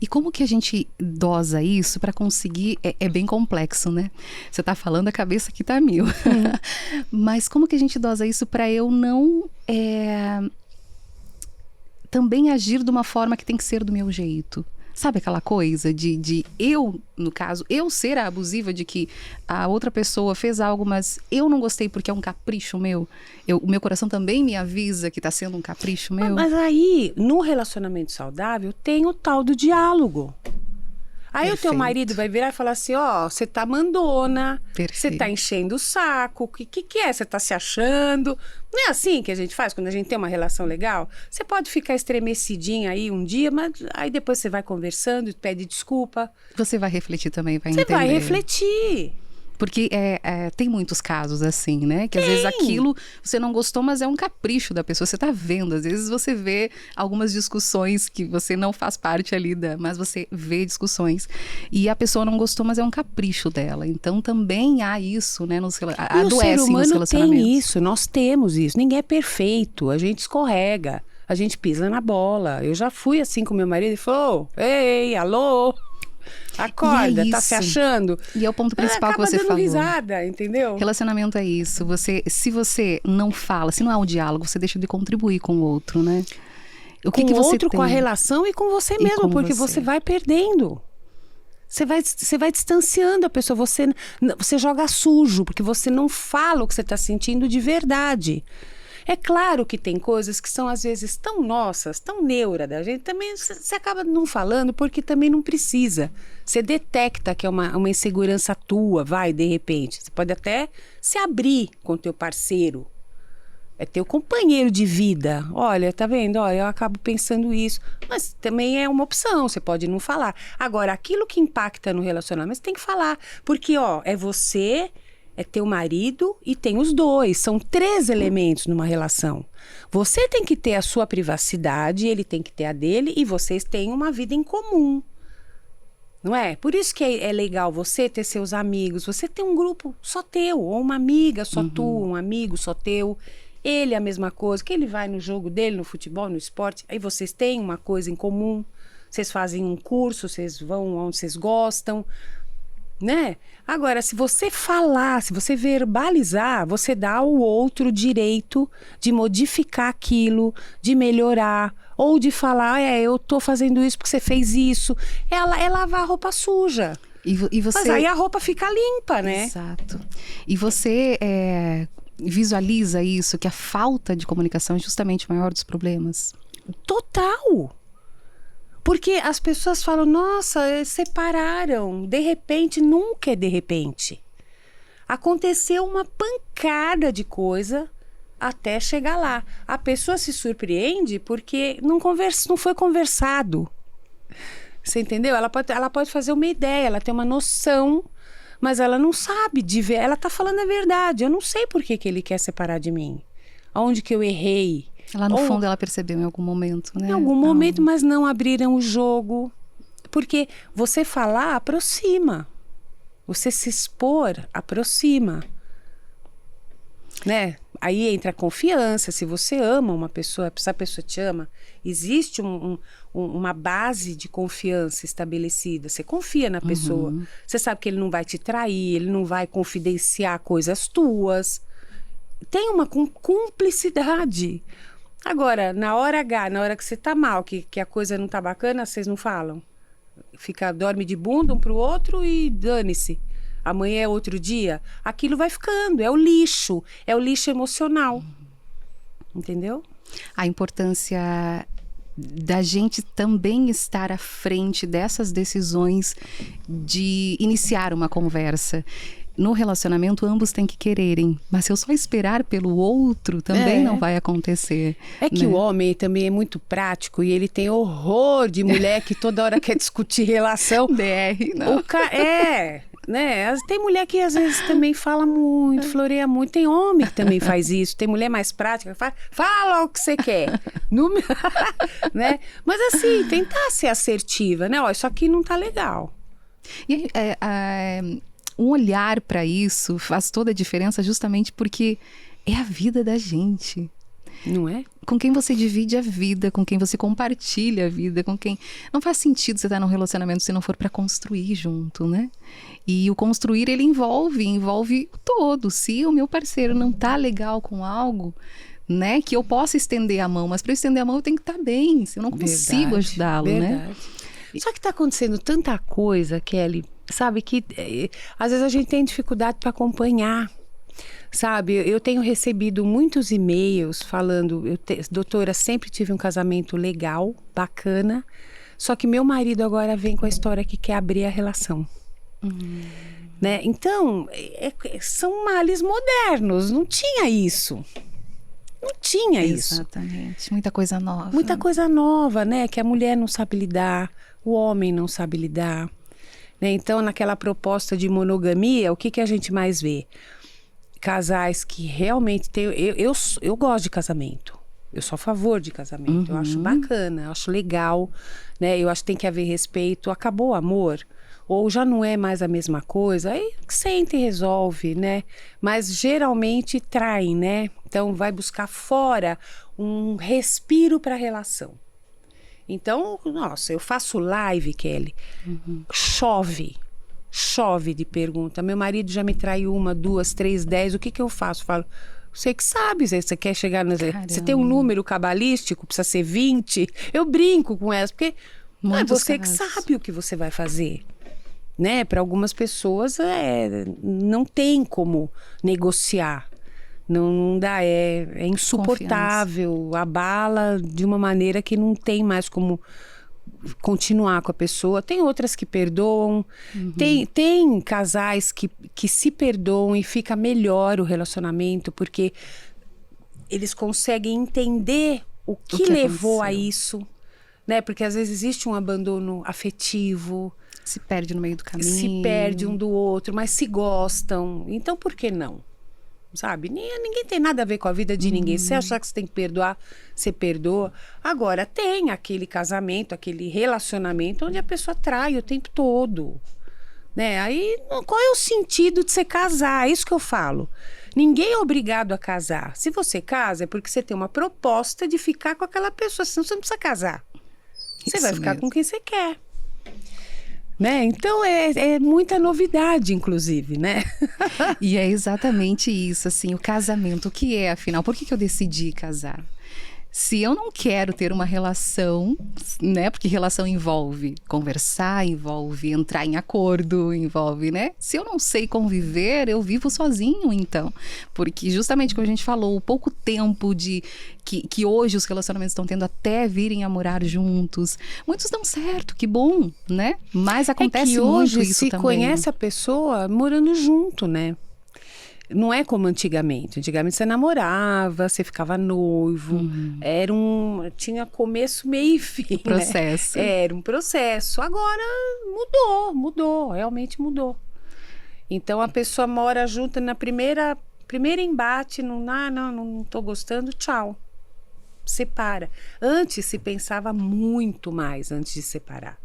E como que a gente dosa isso para conseguir... É bem complexo, né? Você tá falando, a cabeça aqui tá mil. Mas como que a gente dosa isso para eu não... também agir de uma forma que tem que ser do meu jeito? Sabe aquela coisa de eu, no caso, eu ser a abusiva, de que a outra pessoa fez algo, mas eu não gostei porque é um capricho meu? O meu coração também me avisa que está sendo um capricho meu? Mas aí, no relacionamento saudável, tem o tal do diálogo. Aí Perfeito. O teu marido vai virar e falar assim, ó, você tá mandona, você tá enchendo o saco, o que é? Você tá se achando? Não é assim que a gente faz quando a gente tem uma relação legal? Você pode ficar estremecidinha aí um dia, mas aí depois você vai conversando, pede desculpa. Você vai refletir também, vai entender. Você vai refletir. Porque tem muitos casos assim, né? Que às vezes aquilo você não gostou, mas é um capricho da pessoa. Você tá vendo, às vezes você vê algumas discussões que você não faz parte ali, mas você vê discussões. E a pessoa não gostou, mas é um capricho dela. Então também há isso, né? Adoece o ser humano nos relacionamentos. tem isso, nós temos isso. Ninguém é perfeito, a gente escorrega, a gente pisa na bola. Eu já fui assim com meu marido e falou, ei, alô... Acorda, tá se achando? E é o ponto principal que você falou. Acaba dando risada, entendeu? Relacionamento é isso. Se você não fala, se não há o diálogo, você deixa de contribuir com o outro, né? O que com que o você outro, tem? com a relação e com você mesmo, porque você vai perdendo. Você vai distanciando a pessoa, você joga sujo, porque você não fala o que você está sentindo de verdade. É claro que tem coisas que são às vezes tão nossas, tão neura da gente, também você acaba não falando porque também não precisa. Você detecta que é uma insegurança tua, vai, de repente. Você pode até se abrir com o teu parceiro. É teu companheiro de vida. Olha, tá vendo? Olha, eu acabo pensando isso. Mas também é uma opção, você pode não falar. Agora, aquilo que impacta no relacionamento, você tem que falar. Porque, ó, é você, é teu marido e tem os dois. São 3 elementos numa relação. Você tem que ter a sua privacidade, ele tem que ter a dele e vocês têm uma vida em comum. Não é? Por isso que é legal você ter seus amigos, você ter um grupo só teu, ou uma amiga só tua, um amigo só teu. Ele é a mesma coisa, que ele vai no jogo dele, no futebol, no esporte, aí vocês têm uma coisa em comum, vocês fazem um curso, vocês vão onde vocês gostam, né? Agora, se você falar, se você verbalizar, você dá ao outro direito de modificar aquilo, de melhorar, ou de falar, eu tô fazendo isso porque você fez isso. É lavar a roupa suja. E você... Mas aí a roupa fica limpa, né? Exato. E você visualiza isso, que a falta de comunicação é justamente o maior dos problemas? Total! Porque as pessoas falam, nossa, separaram. De repente, nunca é de repente. Aconteceu uma pancada de coisa até chegar lá. A pessoa se surpreende porque não foi conversado. Você entendeu? Ela pode fazer uma ideia, ela tem uma noção, mas ela não sabe de ver. Ela tá falando a verdade. Eu não sei por que ele quer separar de mim. Aonde que eu errei? Lá no fundo ela percebeu em algum momento, né? Em algum momento, mas não abriram o jogo. Porque você falar aproxima. Você se expor aproxima. Né? Aí entra a confiança. Se você ama uma pessoa, se a pessoa te ama, existe uma base de confiança estabelecida. Você confia na pessoa. Você sabe que ele não vai te trair, ele não vai confidenciar coisas tuas. Tem uma cumplicidade. Agora, na hora H, na hora que você tá mal, que a coisa não tá bacana, vocês não falam. Dorme de bunda um pro outro e dane-se. Amanhã é outro dia. Aquilo vai ficando, é o lixo emocional. Entendeu? A importância da gente também estar à frente dessas decisões de iniciar uma conversa. No relacionamento, ambos têm que quererem. Mas se eu só esperar pelo outro, também não vai acontecer. É que o homem também é muito prático e ele tem horror de mulher que toda hora quer discutir relação. DR, não. Né? Tem mulher que às vezes também fala muito, floreia muito. Tem homem que também faz isso. Tem mulher mais prática que fala o que você quer. Né? Mas assim, tentar ser assertiva, né? Ó, isso aqui não tá legal. E um olhar para isso faz toda a diferença justamente porque é a vida da gente. Não é? Com quem você divide a vida, com quem você compartilha a vida, com quem... Não faz sentido você estar num relacionamento se não for para construir junto, né? E o construir, ele envolve o todo. Se o meu parceiro não tá legal com algo, né? Que eu possa estender a mão, mas para eu estender a mão eu tenho que estar bem. Se eu não consigo ajudá-lo, né? Só que tá acontecendo tanta coisa, Kelly, sabe, que às vezes a gente tem dificuldade para acompanhar, sabe? Eu tenho recebido muitos e-mails falando, doutora, sempre tive um casamento legal, bacana, só que meu marido agora vem com a história que quer abrir a relação. Né? Então, são males modernos, não tinha isso. Não tinha isso. Exatamente, muita coisa nova. Muita coisa nova, né? Que a mulher não sabe lidar, o homem não sabe lidar. Né? Então, naquela proposta de monogamia, o que a gente mais vê? Casais que realmente têm... Eu gosto de casamento. Eu sou a favor de casamento. Eu acho bacana, eu acho legal. Né? Eu acho que tem que haver respeito. Acabou o amor? Ou já não é mais a mesma coisa? Aí sente e resolve, né? Mas geralmente traem, né? Então, vai buscar fora um respiro para a relação. Então, nossa, eu faço live, Kelly, chove de pergunta. Meu marido já me traiu 1, 2, 3, 10, o que eu faço? Falo, você que sabe, você quer chegar... Você tem um número cabalístico, precisa ser 20. Eu brinco com essa, porque não é você que sabe o que você vai fazer. Né? Para algumas pessoas, não tem como negociar. Não dá, é insuportável, abala de uma maneira que não tem mais como continuar com a pessoa. Tem outras que perdoam, tem casais que se perdoam e fica melhor o relacionamento, porque eles conseguem entender o que levou a isso, né? Porque às vezes existe um abandono afetivo. Se perde no meio do caminho. Se perde um do outro, mas se gostam. Então por que não? Sabe? Ninguém tem nada a ver com a vida de ninguém. Se você achar que você tem que perdoar, você perdoa. Agora, tem aquele casamento, aquele relacionamento onde a pessoa trai o tempo todo, né? Aí, qual é o sentido de você casar? É isso que eu falo. Ninguém é obrigado a casar. Se você casa, é porque você tem uma proposta de ficar com aquela pessoa. Senão você não precisa casar. Você vai ficar com quem você quer. Né? Então é muita novidade, inclusive, né? E é exatamente isso, assim, o casamento, o que é, afinal? Por que eu decidi casar? Se eu não quero ter uma relação, né? Porque relação envolve conversar, envolve entrar em acordo, envolve, né? Se eu não sei conviver, eu vivo sozinho, então. Porque justamente como a gente falou, o pouco tempo que hoje os relacionamentos estão tendo até virem a morar juntos, muitos dão certo, que bom, né? Mas acontece que muito hoje isso se também. Conhece a pessoa morando junto, né? Não é como antigamente. Antigamente você namorava, você ficava noivo, tinha começo, meio e fim. Processo. Né? Era um processo. Agora mudou, realmente mudou. Então a pessoa mora junto na primeiro embate, não tô gostando, tchau. Separa. Antes se pensava muito mais antes de separar.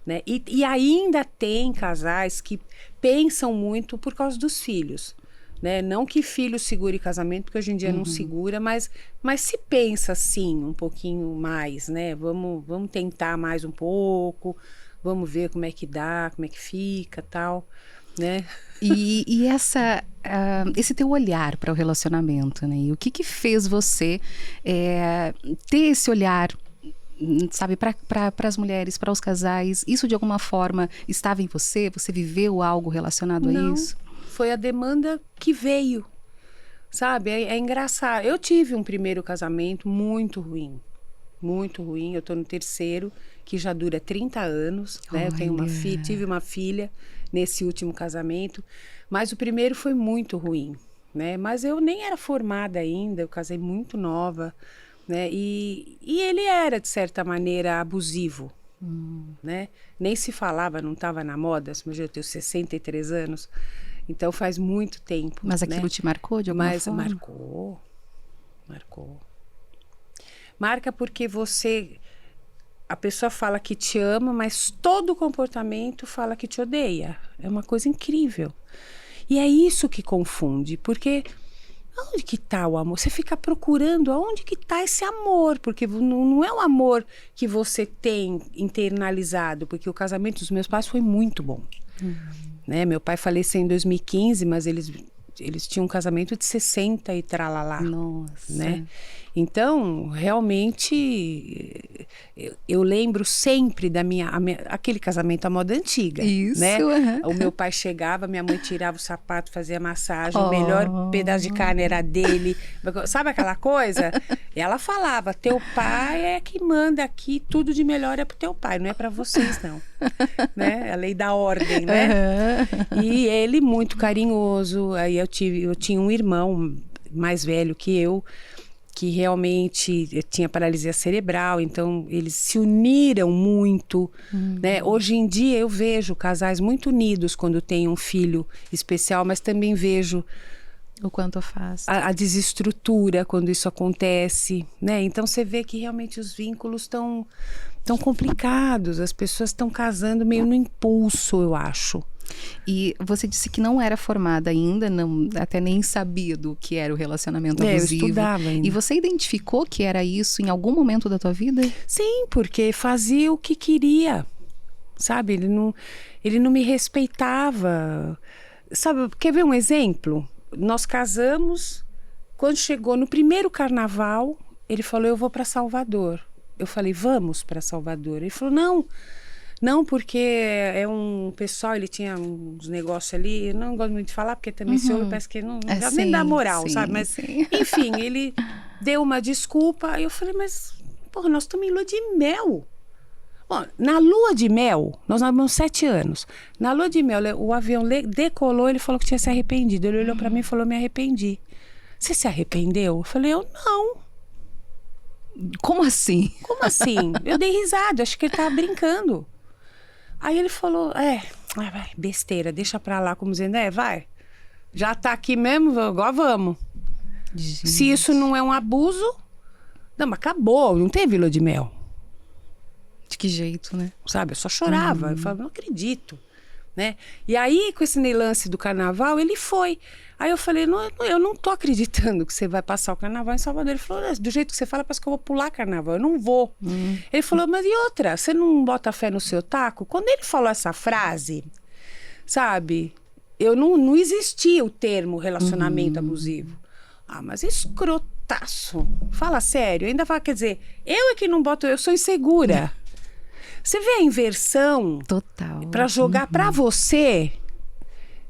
Né? E ainda tem casais que pensam muito por causa dos filhos. Né? Não que filho segure casamento, porque hoje em dia não segura, mas se pensa assim um pouquinho mais, né? Vamos tentar mais um pouco, vamos ver como é que dá, como é que fica, tal, né? E esse teu olhar para o relacionamento, né? E o que fez você ter esse olhar, sabe, para as mulheres, para os casais? Isso de alguma forma estava em você? Você viveu algo relacionado a isso? Foi a demanda que veio, sabe? É engraçado. Eu tive um primeiro casamento muito ruim. Eu tô no terceiro, que já dura 30 anos, né? Eu tenho tive uma filha nesse último casamento, mas o primeiro foi muito ruim, né? Mas eu nem era formada ainda, eu casei muito nova, né? E ele era, de certa maneira, abusivo, né? Nem se falava, não estava na moda, mas eu tenho 63 anos, então faz muito tempo. Mas aquilo, né, te marcou de alguma forma? Marcou. Marca porque a pessoa fala que te ama, mas todo o comportamento fala que te odeia. É uma coisa incrível. E é isso que confunde, porque onde que está o amor? Você fica procurando aonde que está esse amor, porque não é o amor que você tem internalizado, porque o casamento dos meus pais foi muito bom. Né? Meu pai faleceu em 2015, mas eles tinham um casamento de 60 e tralalá. Nossa. Né? Então, realmente, eu lembro sempre aquele casamento à moda antiga. Isso. Né? O meu pai chegava, minha mãe tirava o sapato, fazia massagem, o melhor pedaço de carne era dele. Sabe aquela coisa? E ela falava, teu pai é que manda aqui, tudo de melhor é pro teu pai, não é para vocês, não. Né? A lei da ordem, né? E ele muito carinhoso. Aí eu tinha um irmão mais velho que eu, que realmente tinha paralisia cerebral, então eles se uniram muito, né? Hoje em dia eu vejo casais muito unidos quando tem um filho especial, mas também vejo o quanto faz a desestrutura quando isso acontece, né? Então você vê que realmente os vínculos estão complicados, as pessoas estão casando meio no impulso, eu acho. E você disse que não era formada ainda, até nem sabia do que era o relacionamento abusivo. Eu estudava ainda. E você identificou que era isso em algum momento da tua vida? Sim, porque fazia o que queria, sabe? Ele não me respeitava. Sabe, quer ver um exemplo? Nós casamos, quando chegou no primeiro carnaval, ele falou, eu vou para Salvador. Eu falei, vamos para Salvador. Ele falou, Não, porque é um pessoal, ele tinha uns negócios ali, eu não gosto muito de falar, porque também se ouve, parece que não já nem dá moral, sabe? Mas, enfim, ele deu uma desculpa, aí eu falei, mas, porra, nós estamos em lua de mel. Bom, na lua de mel, nós namoramos 7 anos. Na lua de mel, o avião decolou, ele falou que tinha se arrependido. Ele olhou pra mim e falou, me arrependi. Você se arrependeu? Eu falei, eu não. Como assim? Como assim? Eu dei risada, acho que ele tava brincando. Aí ele falou, vai, besteira, deixa pra lá, como dizendo, vai. Já tá aqui mesmo, agora vamos. Gente. Se isso não é um abuso, não, mas acabou, não teve lua de mel. De que jeito, né? Sabe, eu só chorava, eu falava, não acredito, né? E aí, com esse lance do carnaval, ele foi. Aí eu falei, não, eu não tô acreditando que você vai passar o carnaval em Salvador. Ele falou, do jeito que você fala, parece que eu vou pular carnaval, eu não vou. Ele falou, mas e outra, você não bota fé no seu taco? Quando ele falou essa frase, sabe, eu não existia o termo relacionamento abusivo. Ah, mas escrotaço, fala sério, ainda fala, quer dizer, eu é que não boto, eu sou insegura. Você vê a inversão Total. Pra jogar pra você,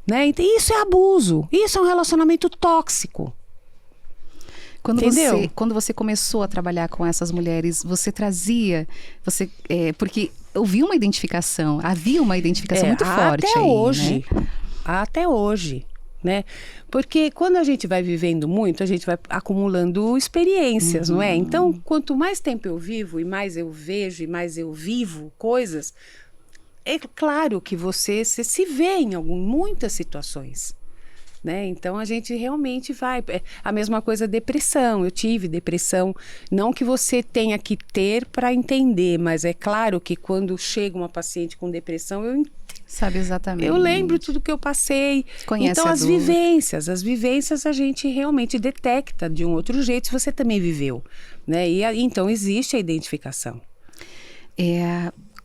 né? Então, isso é abuso. Isso é um relacionamento tóxico. Entendeu? Quando você começou a trabalhar com essas mulheres, você trazia, porque havia uma identificação muito forte até aí, hoje, né? Até hoje, né? Porque quando a gente vai vivendo muito, a gente vai acumulando experiências, não é? Então, quanto mais tempo eu vivo e mais eu vejo e mais eu vivo coisas, é claro que você se vê em muitas situações, né? Então, a gente realmente vai... A mesma coisa, depressão. Eu tive depressão. Não que você tenha que ter para entender, mas é claro que quando chega uma paciente com depressão, Sabe exatamente. eu lembro tudo que eu passei. Conhece então, a as dor. vivências a gente realmente detecta de um outro jeito se você também viveu, né? E então existe a identificação.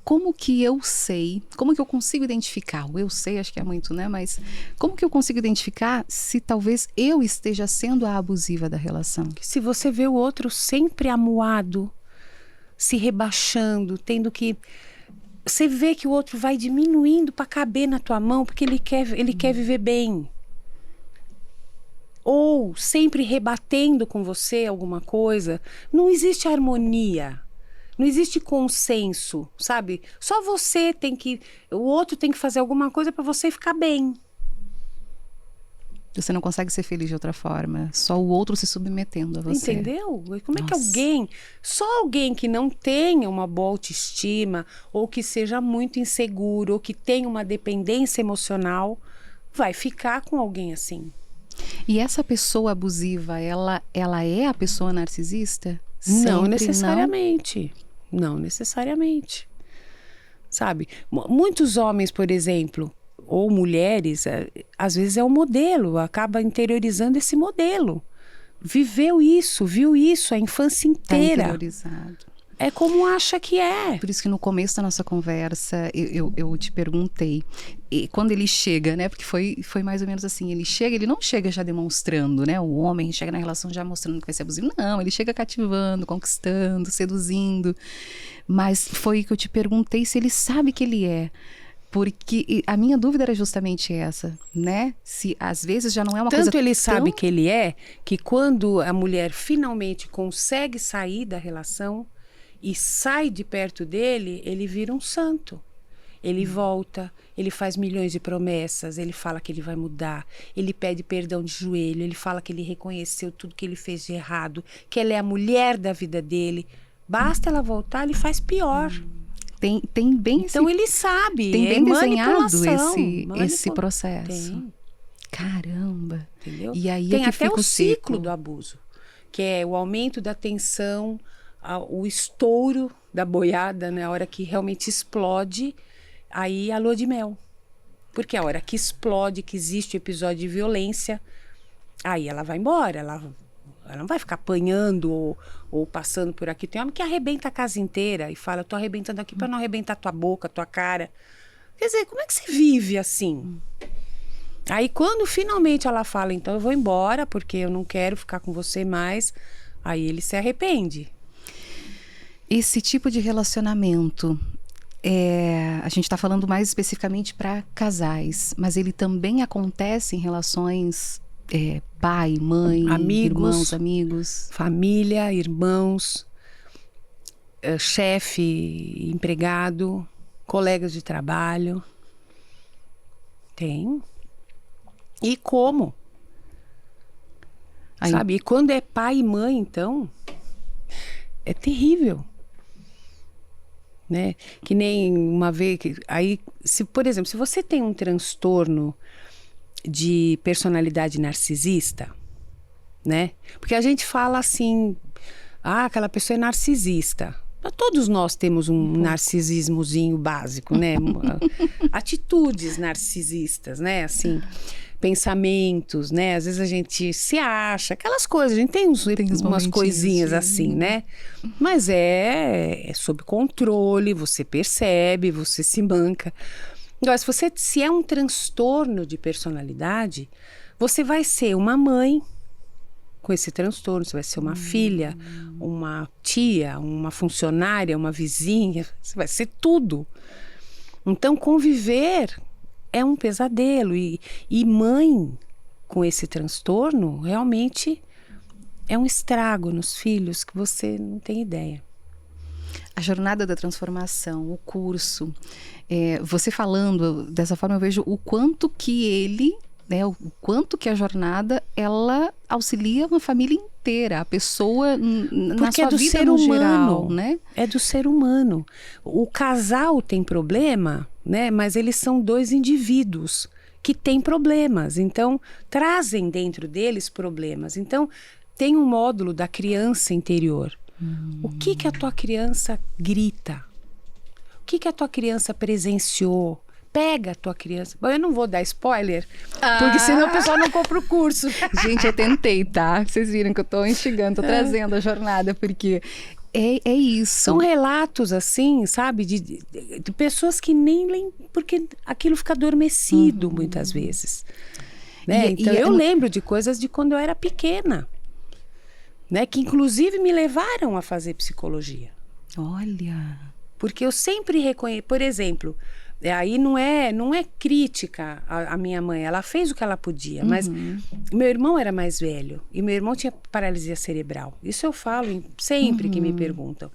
Como que eu sei, como que eu consigo identificar? O eu sei, acho que é muito, né? Mas como que eu consigo identificar se talvez eu esteja sendo a abusiva da relação? Se você vê o outro sempre amuado, se rebaixando, tendo que... Você vê que o outro vai diminuindo para caber na tua mão porque ele quer viver bem. Ou sempre rebatendo com você alguma coisa. Não existe harmonia. Não existe consenso, sabe? Só você o outro tem que fazer alguma coisa para você ficar bem. Você não consegue ser feliz de outra forma. Só o outro se submetendo a você. Entendeu? Como é que só alguém que não tenha uma boa autoestima, ou que seja muito inseguro, ou que tenha uma dependência emocional, vai ficar com alguém assim. E essa pessoa abusiva, ela é a pessoa narcisista? Não Sempre necessariamente. Não necessariamente. Sabe? Muitos homens, por exemplo, ou mulheres, às vezes é um modelo, acaba interiorizando esse modelo. Viveu isso, viu isso a infância inteira. Tá interiorizado. É como acha que é. Por isso que no começo da nossa conversa, eu te perguntei, e quando ele chega, né? Porque foi mais ou menos assim, ele não chega já demonstrando, né? O homem chega na relação já mostrando que vai ser abusivo. Não, ele chega cativando, conquistando, seduzindo. Mas foi que eu te perguntei se ele sabe que ele é. Porque a minha dúvida era justamente essa, né? Se às vezes já não é uma coisa Tanto ele sabe que ele é, que quando a mulher finalmente consegue sair da relação e sai de perto dele, ele vira um santo. Ele volta, ele faz milhões de promessas, ele fala que ele vai mudar, ele pede perdão de joelho, ele fala que ele reconheceu tudo que ele fez de errado, que ela é a mulher da vida dele. Basta ela voltar, ele faz pior. Tem bem então ele sabe. Tem bem desenhado esse Manipulação. processo. Tem. Caramba. Entendeu? E aí tem é que até fica o ciclo do abuso, que é o aumento da tensão, o estouro da boiada, né? A hora que realmente explode, aí a lua de mel. Porque a hora que explode, que existe o episódio de violência, aí ela vai embora, ela não vai ficar apanhando ou passando por aqui. Tem homem que arrebenta a casa inteira e fala, eu tô arrebentando aqui para não arrebentar tua boca, tua cara. Quer dizer, como é que você vive assim? Aí quando finalmente ela fala, então eu vou embora porque eu não quero ficar com você mais, aí ele se arrepende. Esse tipo de relacionamento, a gente está falando mais especificamente para casais, mas ele também acontece em relações pai, mãe, Amigos, irmãos, amigos. família, irmãos, chefe, empregado, colegas de trabalho. Tem. E como? Aí- Sabe? E quando é pai e mãe, então, é terrível. Né? Que nem uma vez... Aí, por exemplo, se você tem um transtorno de personalidade narcisista, né? Porque a gente fala assim, aquela pessoa é narcisista. Todos nós temos um narcisismozinho básico, né? Atitudes narcisistas, né? Assim, pensamentos, né? Às vezes a gente se acha, aquelas coisas, a gente tem umas momentinhos coisinhas de- assim, né? Mas é sob controle, você percebe, você se manca. Agora, se é um transtorno de personalidade, você vai ser uma mãe com esse transtorno, você vai ser uma filha, uma tia, uma funcionária, uma vizinha, você vai ser tudo. Então, conviver é um pesadelo. E mãe com esse transtorno realmente é um estrago nos filhos que você não tem ideia. A jornada da transformação, o curso, você falando dessa forma, eu vejo o quanto que ele, né, o quanto que a jornada, ela auxilia uma família inteira, a pessoa na Porque sua é do vida ser no humano, geral, né? é do ser humano. O casal tem problema, né? Mas eles são dois indivíduos que têm problemas, então trazem dentro deles problemas. Então tem um módulo da criança interior. O que a tua criança grita? O que a tua criança presenciou? Pega a tua criança. Bom, eu não vou dar spoiler, porque senão o pessoal não compra o curso. Gente, eu tentei, tá? Vocês viram que eu tô instigando, tô trazendo a jornada, porque é isso. São relatos assim, sabe? De pessoas que nem lembram, porque aquilo fica adormecido muitas vezes. Né? Então eu lembro de coisas de quando eu era pequena. Né, que inclusive me levaram a fazer psicologia. Olha. Porque eu sempre reconheço, por exemplo, aí não é crítica à minha mãe, ela fez o que ela podia, mas meu irmão era mais velho e meu irmão tinha paralisia cerebral. Isso eu falo sempre que me perguntam.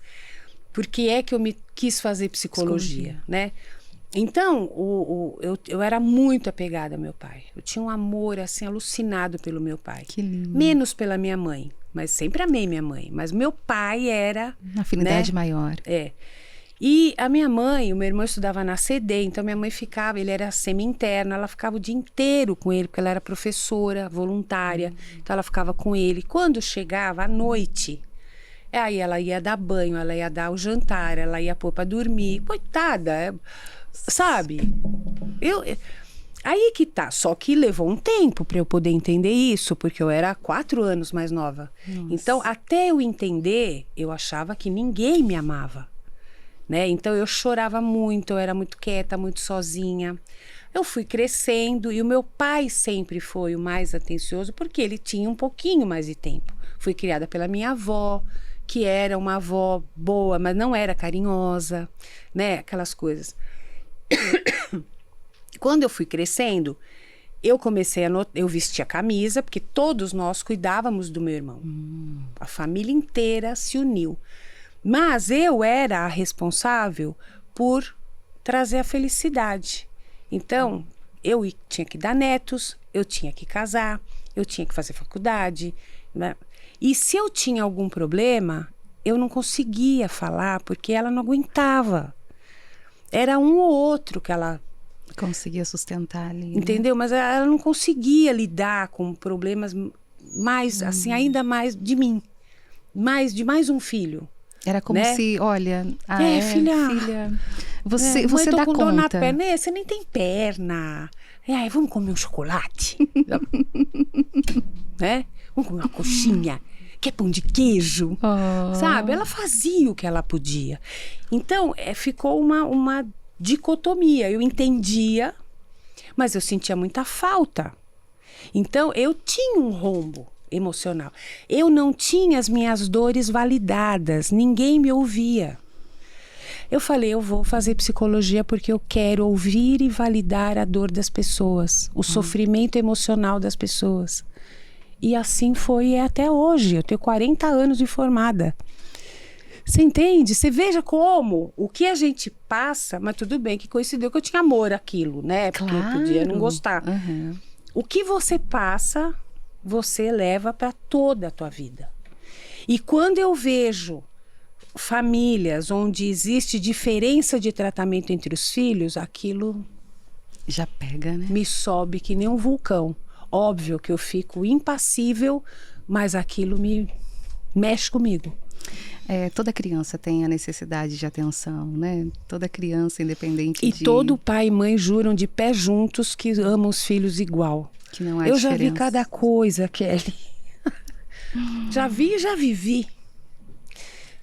Por que é que eu me quis fazer psicologia, né? Então, eu era muito apegada ao meu pai. Eu tinha um amor, assim, alucinado pelo meu pai. Que lindo. Menos pela minha mãe, mas sempre amei minha mãe. Mas meu pai era... Uma afinidade, né, maior. E a minha mãe, o meu irmão estudava na CD, então minha mãe ficava, ele era semi-interno, ela ficava o dia inteiro com ele, porque ela era professora, voluntária. Então ela ficava com ele. Quando chegava à noite... Aí ela ia dar banho, ela ia dar o jantar, ela ia pôr pra dormir. Coitada, sabe? Aí que tá, só que levou um tempo para eu poder entender isso, porque eu era 4 anos mais nova. Nossa. Então, até eu entender, eu achava que ninguém me amava, né? Então, eu chorava muito, eu era muito quieta, muito sozinha. Eu fui crescendo e o meu pai sempre foi o mais atencioso, porque ele tinha um pouquinho mais de tempo. Fui criada pela minha avó, que era uma avó boa, mas não era carinhosa, né? Aquelas coisas. Quando eu fui crescendo, eu comecei eu vestia camisa, porque todos nós cuidávamos do meu irmão. A família inteira se uniu. Mas eu era a responsável por trazer a felicidade. Então, eu tinha que dar netos, eu tinha que casar, eu tinha que fazer faculdade, né? E se eu tinha algum problema, eu não conseguia falar, porque ela não aguentava. Era um ou outro que ela... conseguia sustentar ali. Entendeu? Né? Mas ela não conseguia lidar com problemas mais, assim, ainda mais de mim. De mais um filho. Era como, né? Se, olha... filha, você tô dá com conta. Dor na perna. Você nem tem perna. Vamos comer um chocolate? Né? Vamos comer uma coxinha? Quer pão de queijo? Sabe? Ela fazia o que ela podia. Então, ficou uma dicotomia. Eu entendia, mas eu sentia muita falta. Então, eu tinha um rombo emocional. Eu não tinha as minhas dores validadas. Ninguém me ouvia. Eu falei, eu vou fazer psicologia porque eu quero ouvir e validar a dor das pessoas, o sofrimento emocional das pessoas. E assim foi até hoje. Eu tenho 40 anos de formada. Você entende? Você veja como o que a gente passa, mas tudo bem que coincidiu que eu tinha amor àquilo, né? Porque eu podia não gostar. Uhum. O que você passa, você leva para toda a tua vida. E quando eu vejo famílias onde existe diferença de tratamento entre os filhos, aquilo Já pega, né? me sobe que nem um vulcão. Óbvio que eu fico impassível, mas aquilo me mexe comigo. Toda criança tem a necessidade de atenção, né? Toda criança, independente E de... todo pai e mãe juram de pé juntos que amam os filhos igual. Que não há Eu já vi diferença. cada coisa, Kelly. Já vi e já vivi.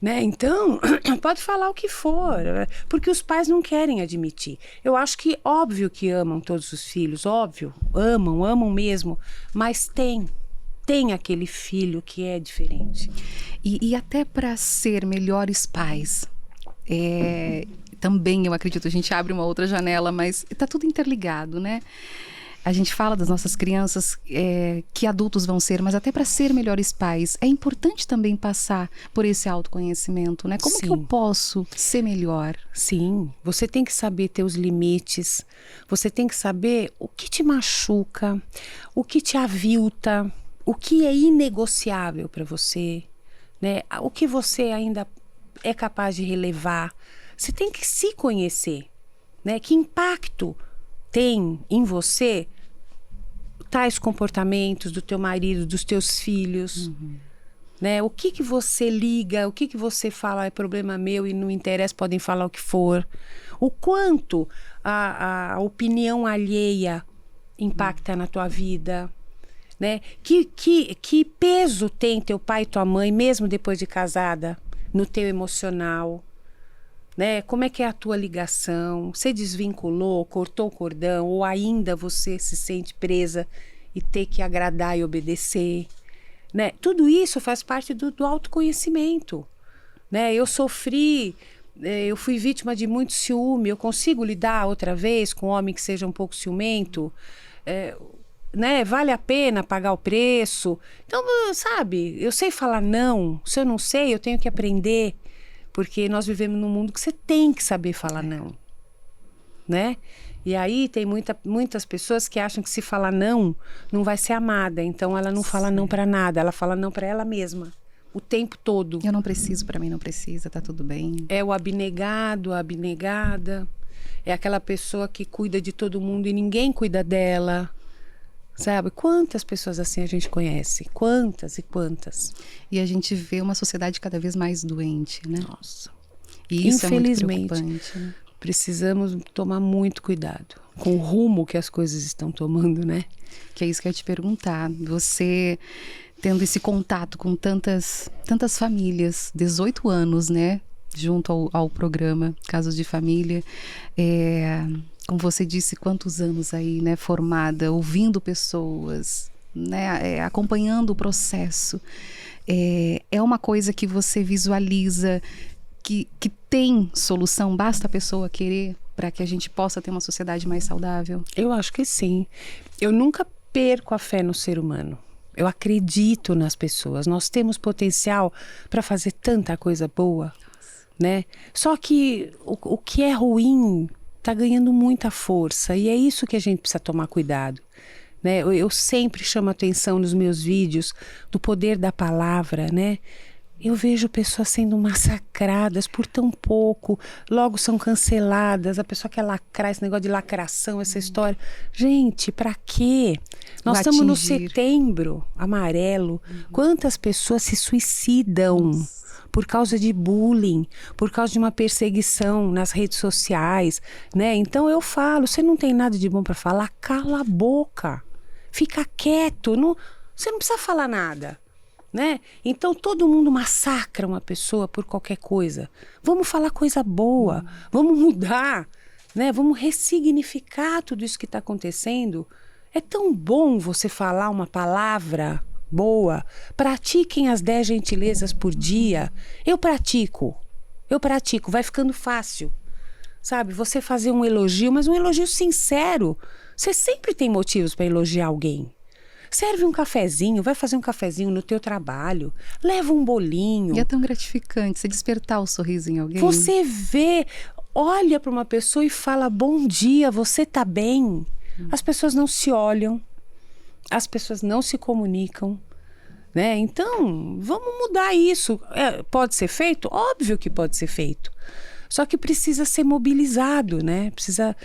Né? Então, pode falar o que for, porque os pais não querem admitir. Eu acho que óbvio que amam todos os filhos, óbvio, amam mesmo, mas tem aquele filho que é diferente. E até para ser melhores pais, também eu acredito, a gente abre uma outra janela, mas está tudo interligado, né? A gente fala das nossas crianças que adultos vão ser, mas até para ser melhores pais, é importante também passar por esse autoconhecimento, né? Como Sim. que eu posso ser melhor? Sim, você tem que saber ter os limites, você tem que saber o que te machuca, o que te avilta, o que é inegociável para você, né? O que você ainda é capaz de relevar. Você tem que se conhecer, né? Que impacto tem em você tais comportamentos do teu marido, dos teus filhos, né? O que você liga, o que você fala é problema meu e não interessa, podem falar o que for. O quanto a opinião alheia impacta na tua vida, né? Que peso tem teu pai e tua mãe, mesmo depois de casada, no teu emocional? Né? Como é que é a tua ligação? Você desvinculou, cortou o cordão, ou ainda você se sente presa e ter que agradar e obedecer? Né? Tudo isso faz parte do autoconhecimento. Né? Eu sofri, eu fui vítima de muito ciúme, eu consigo lidar outra vez com um homem que seja um pouco ciumento? Né? Vale a pena pagar o preço? Então, sabe, eu sei falar não. Se eu não sei, eu tenho que aprender. Porque nós vivemos num mundo que você tem que saber falar não, né? E aí tem muitas pessoas que acham que se falar não vai ser amada. Então ela não fala não para nada, ela fala não para ela mesma, o tempo todo. Eu não preciso, para mim não precisa, tá tudo bem. É o abnegado, a abnegada, é aquela pessoa que cuida de todo mundo e ninguém cuida dela. Sabe? Quantas pessoas assim a gente conhece? Quantas e quantas? E a gente vê uma sociedade cada vez mais doente, né? Nossa. E isso Infelizmente, é muito preocupante, né? Precisamos tomar muito cuidado com o rumo que as coisas estão tomando, né? Que é isso que eu ia te perguntar. Você tendo esse contato com tantas famílias, 18 anos, né? Junto ao programa Casos de Família. Como você disse, quantos anos aí, né, formada, ouvindo pessoas, né, acompanhando o processo. É uma coisa que você visualiza que tem solução, basta a pessoa querer para que a gente possa ter uma sociedade mais saudável? Eu acho que sim. Eu nunca perco a fé no ser humano. Eu acredito nas pessoas. Nós temos potencial para fazer tanta coisa boa, né? Só que o que é ruim está ganhando muita força e é isso que a gente precisa tomar cuidado, né? Eu sempre chamo atenção nos meus vídeos do poder da palavra, né? Eu vejo pessoas sendo massacradas por tão pouco, logo são canceladas, a pessoa quer lacrar, esse negócio de lacração, essa história. Gente, pra quê? Nós estamos no setembro amarelo. Quantas pessoas se suicidam por causa de bullying, por causa de uma perseguição nas redes sociais, né? Então eu falo, você não tem nada de bom para falar, cala a boca, fica quieto, você não precisa falar nada, né? Então todo mundo massacra uma pessoa por qualquer coisa. Vamos falar coisa boa, vamos mudar, né? Vamos ressignificar tudo isso que está acontecendo. É tão bom você falar uma palavra boa. Pratiquem as 10 gentilezas por dia. Eu pratico. eu pratico, vai ficando fácil. Sabe, você fazer um elogio, mas um elogio sincero. Você sempre tem motivos para elogiar alguém. Serve um cafezinho, vai fazer um cafezinho no teu trabalho, leva um bolinho. E é tão gratificante você despertar o sorriso em alguém. Você vê, olha para uma pessoa e fala bom dia, você tá bem? As pessoas não se olham, as pessoas não se comunicam, né? Então, vamos mudar isso. Pode ser feito? Óbvio que pode ser feito. Só que precisa ser mobilizado, né? Precisa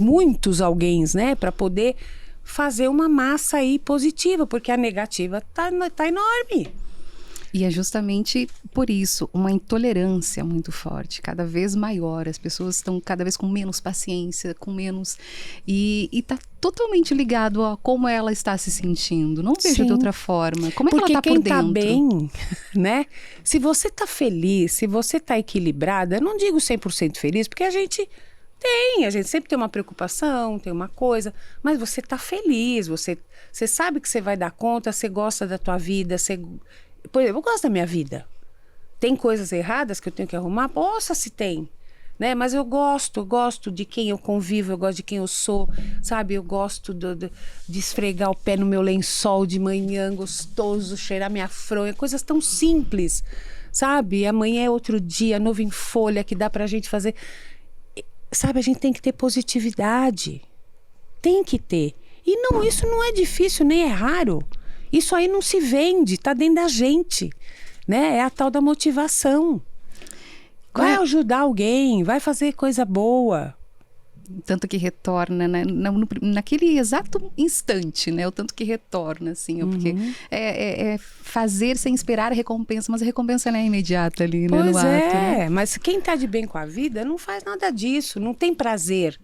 muitos alguéns, né? Para poder fazer uma massa aí positiva, porque a negativa tá enorme. E é justamente por isso uma intolerância muito forte, cada vez maior. As pessoas estão cada vez com menos paciência, com menos... E está totalmente ligado a como ela está se sentindo. Não vejo Sim. de outra forma. Como é que porque ela está por dentro? Porque quem está bem, né? Se você está feliz, se você está equilibrada, eu não digo 100% feliz, porque a gente sempre tem uma preocupação, tem uma coisa, mas você está feliz, você sabe que você vai dar conta, você gosta da tua vida, Por exemplo, eu gosto da minha vida. Tem coisas erradas que eu tenho que arrumar? Poxa, se tem. Né? Mas eu gosto de quem eu convivo, eu gosto de quem eu sou, sabe? Eu gosto de esfregar o pé no meu lençol de manhã, gostoso, cheirar minha fronha, coisas tão simples, sabe? Amanhã é outro dia, novo em folha, que dá pra gente fazer. Sabe, a gente tem que ter positividade. Tem que ter. E não, isso não é difícil, nem é raro. Isso aí não se vende, tá dentro da gente, né? É a tal da motivação. Vai ajudar alguém, vai fazer coisa boa. Tanto que retorna, né? Naquele exato instante, né? O tanto que retorna, assim. Porque é fazer sem esperar a recompensa, mas a recompensa não é imediata ali, né? Pois no ato, né? Mas quem tá de bem com a vida não faz nada disso, não tem prazer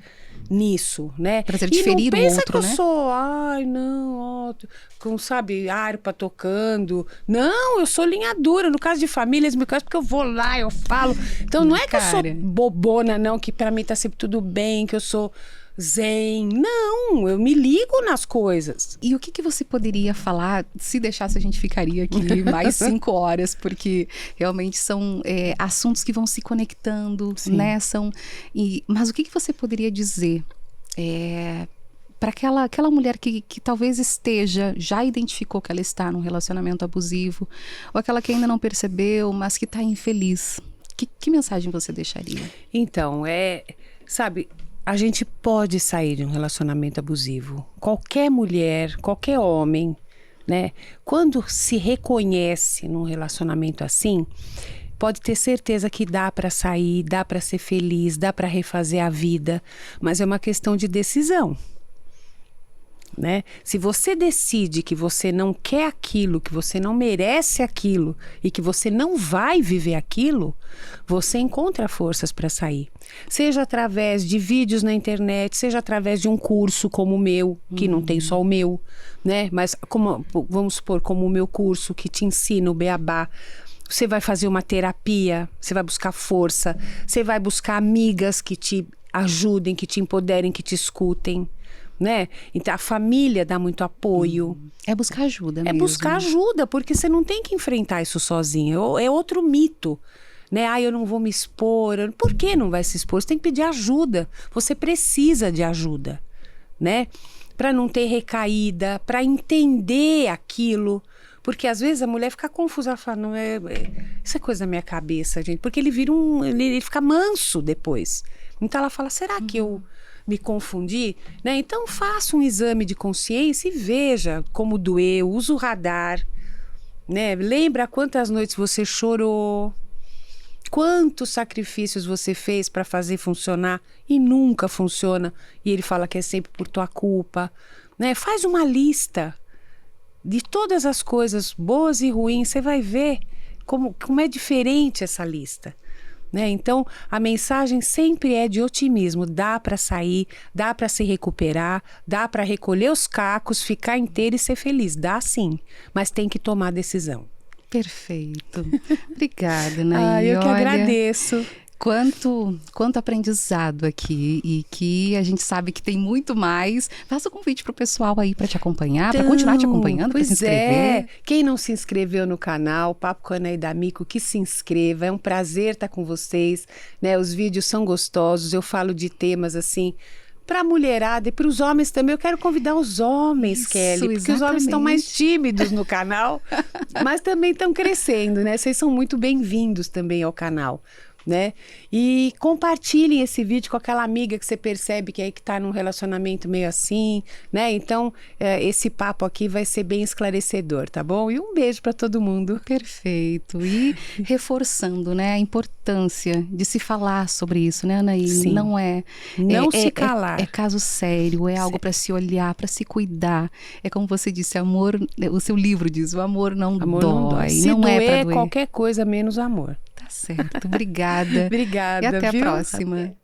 nisso, né? Prazer de ferir o outro, né? Não pensa que eu sou, ai, não, ó, com, sabe, harpa tocando. Não, eu sou linha dura. No caso de família, eles me conhecem porque eu vou lá, eu falo. Então não é que eu sou bobona, não, que pra mim tá sempre tudo bem, que eu sou zen. Não, eu me ligo nas coisas. E o que você poderia falar, se deixasse a gente ficaria aqui mais 5 horas, porque realmente são assuntos que vão se conectando, Sim. né? Mas o que você poderia dizer para aquela mulher que talvez já identificou que ela está num relacionamento abusivo, ou aquela que ainda não percebeu, mas que está infeliz? Que mensagem você deixaria? Então, sabe... A gente pode sair de um relacionamento abusivo. Qualquer mulher, qualquer homem, né? Quando se reconhece num relacionamento assim, pode ter certeza que dá para sair, dá para ser feliz, dá para refazer a vida, mas é uma questão de decisão. Né? Se você decide que você não quer aquilo, que você não merece aquilo e que você não vai viver aquilo, você encontra forças para sair. Seja através de vídeos na internet, seja através de um curso como o meu, que não tem só o meu, né? Mas vamos supor, como o meu curso que te ensina o beabá. Você vai fazer uma terapia, você vai buscar força, você vai buscar amigas que te ajudem, que te empoderem, que te escutem. Né? Então a família dá muito apoio. É buscar ajuda mesmo. É buscar ajuda, porque você não tem que enfrentar isso sozinho. É outro mito, né? Eu não vou me expor. Por que não vai se expor? Você tem que pedir ajuda. Você precisa de ajuda, né? Para não ter recaída, para entender aquilo. Porque às vezes a mulher fica confusa, ela fala, não isso é coisa da minha cabeça, gente. Porque ele vira ele fica manso depois. Então ela fala, será que eu me confundi? Né? Então faça um exame de consciência e veja como doeu, usa o radar, né? Lembra quantas noites você chorou, quantos sacrifícios você fez para fazer funcionar e nunca funciona, e ele fala que é sempre por tua culpa, né? Faz uma lista de todas as coisas boas e ruins, você vai ver como é diferente essa lista. Né? Então, a mensagem sempre é de otimismo. Dá para sair, dá para se recuperar, dá para recolher os cacos, ficar inteiro e ser feliz. Dá sim, mas tem que tomar decisão. Perfeito. Obrigada, Naí. Eu que agradeço. Quanto aprendizado aqui, e que a gente sabe que tem muito mais. Faça o convite para o pessoal aí para te acompanhar, para continuar te acompanhando, para se inscrever. Quem não se inscreveu no canal Papo com Anaí D'Amico, que se inscreva. É um prazer estar com vocês, né? Os vídeos são gostosos, eu falo de temas assim para a mulherada e para os homens também. Eu quero convidar os homens, Kelly, porque exatamente. os homens estão mais tímidos no canal, mas também estão crescendo, né? Vocês são muito bem-vindos também ao canal, né? E compartilhem esse vídeo com aquela amiga que você percebe que tá num relacionamento meio assim, né? Então, esse papo aqui vai ser bem esclarecedor, tá bom? E um beijo para todo mundo. Perfeito. E reforçando, né, a importância de se falar sobre isso, né, Anaí? Sim. Não se calar. É caso sério, é algo para se olhar, para se cuidar. É como você disse, amor, o seu livro diz, o amor não dói. Se não doer, é para doer qualquer coisa menos amor. Tá certo. Obrigada. Obrigada, E até viu? a próxima. Até.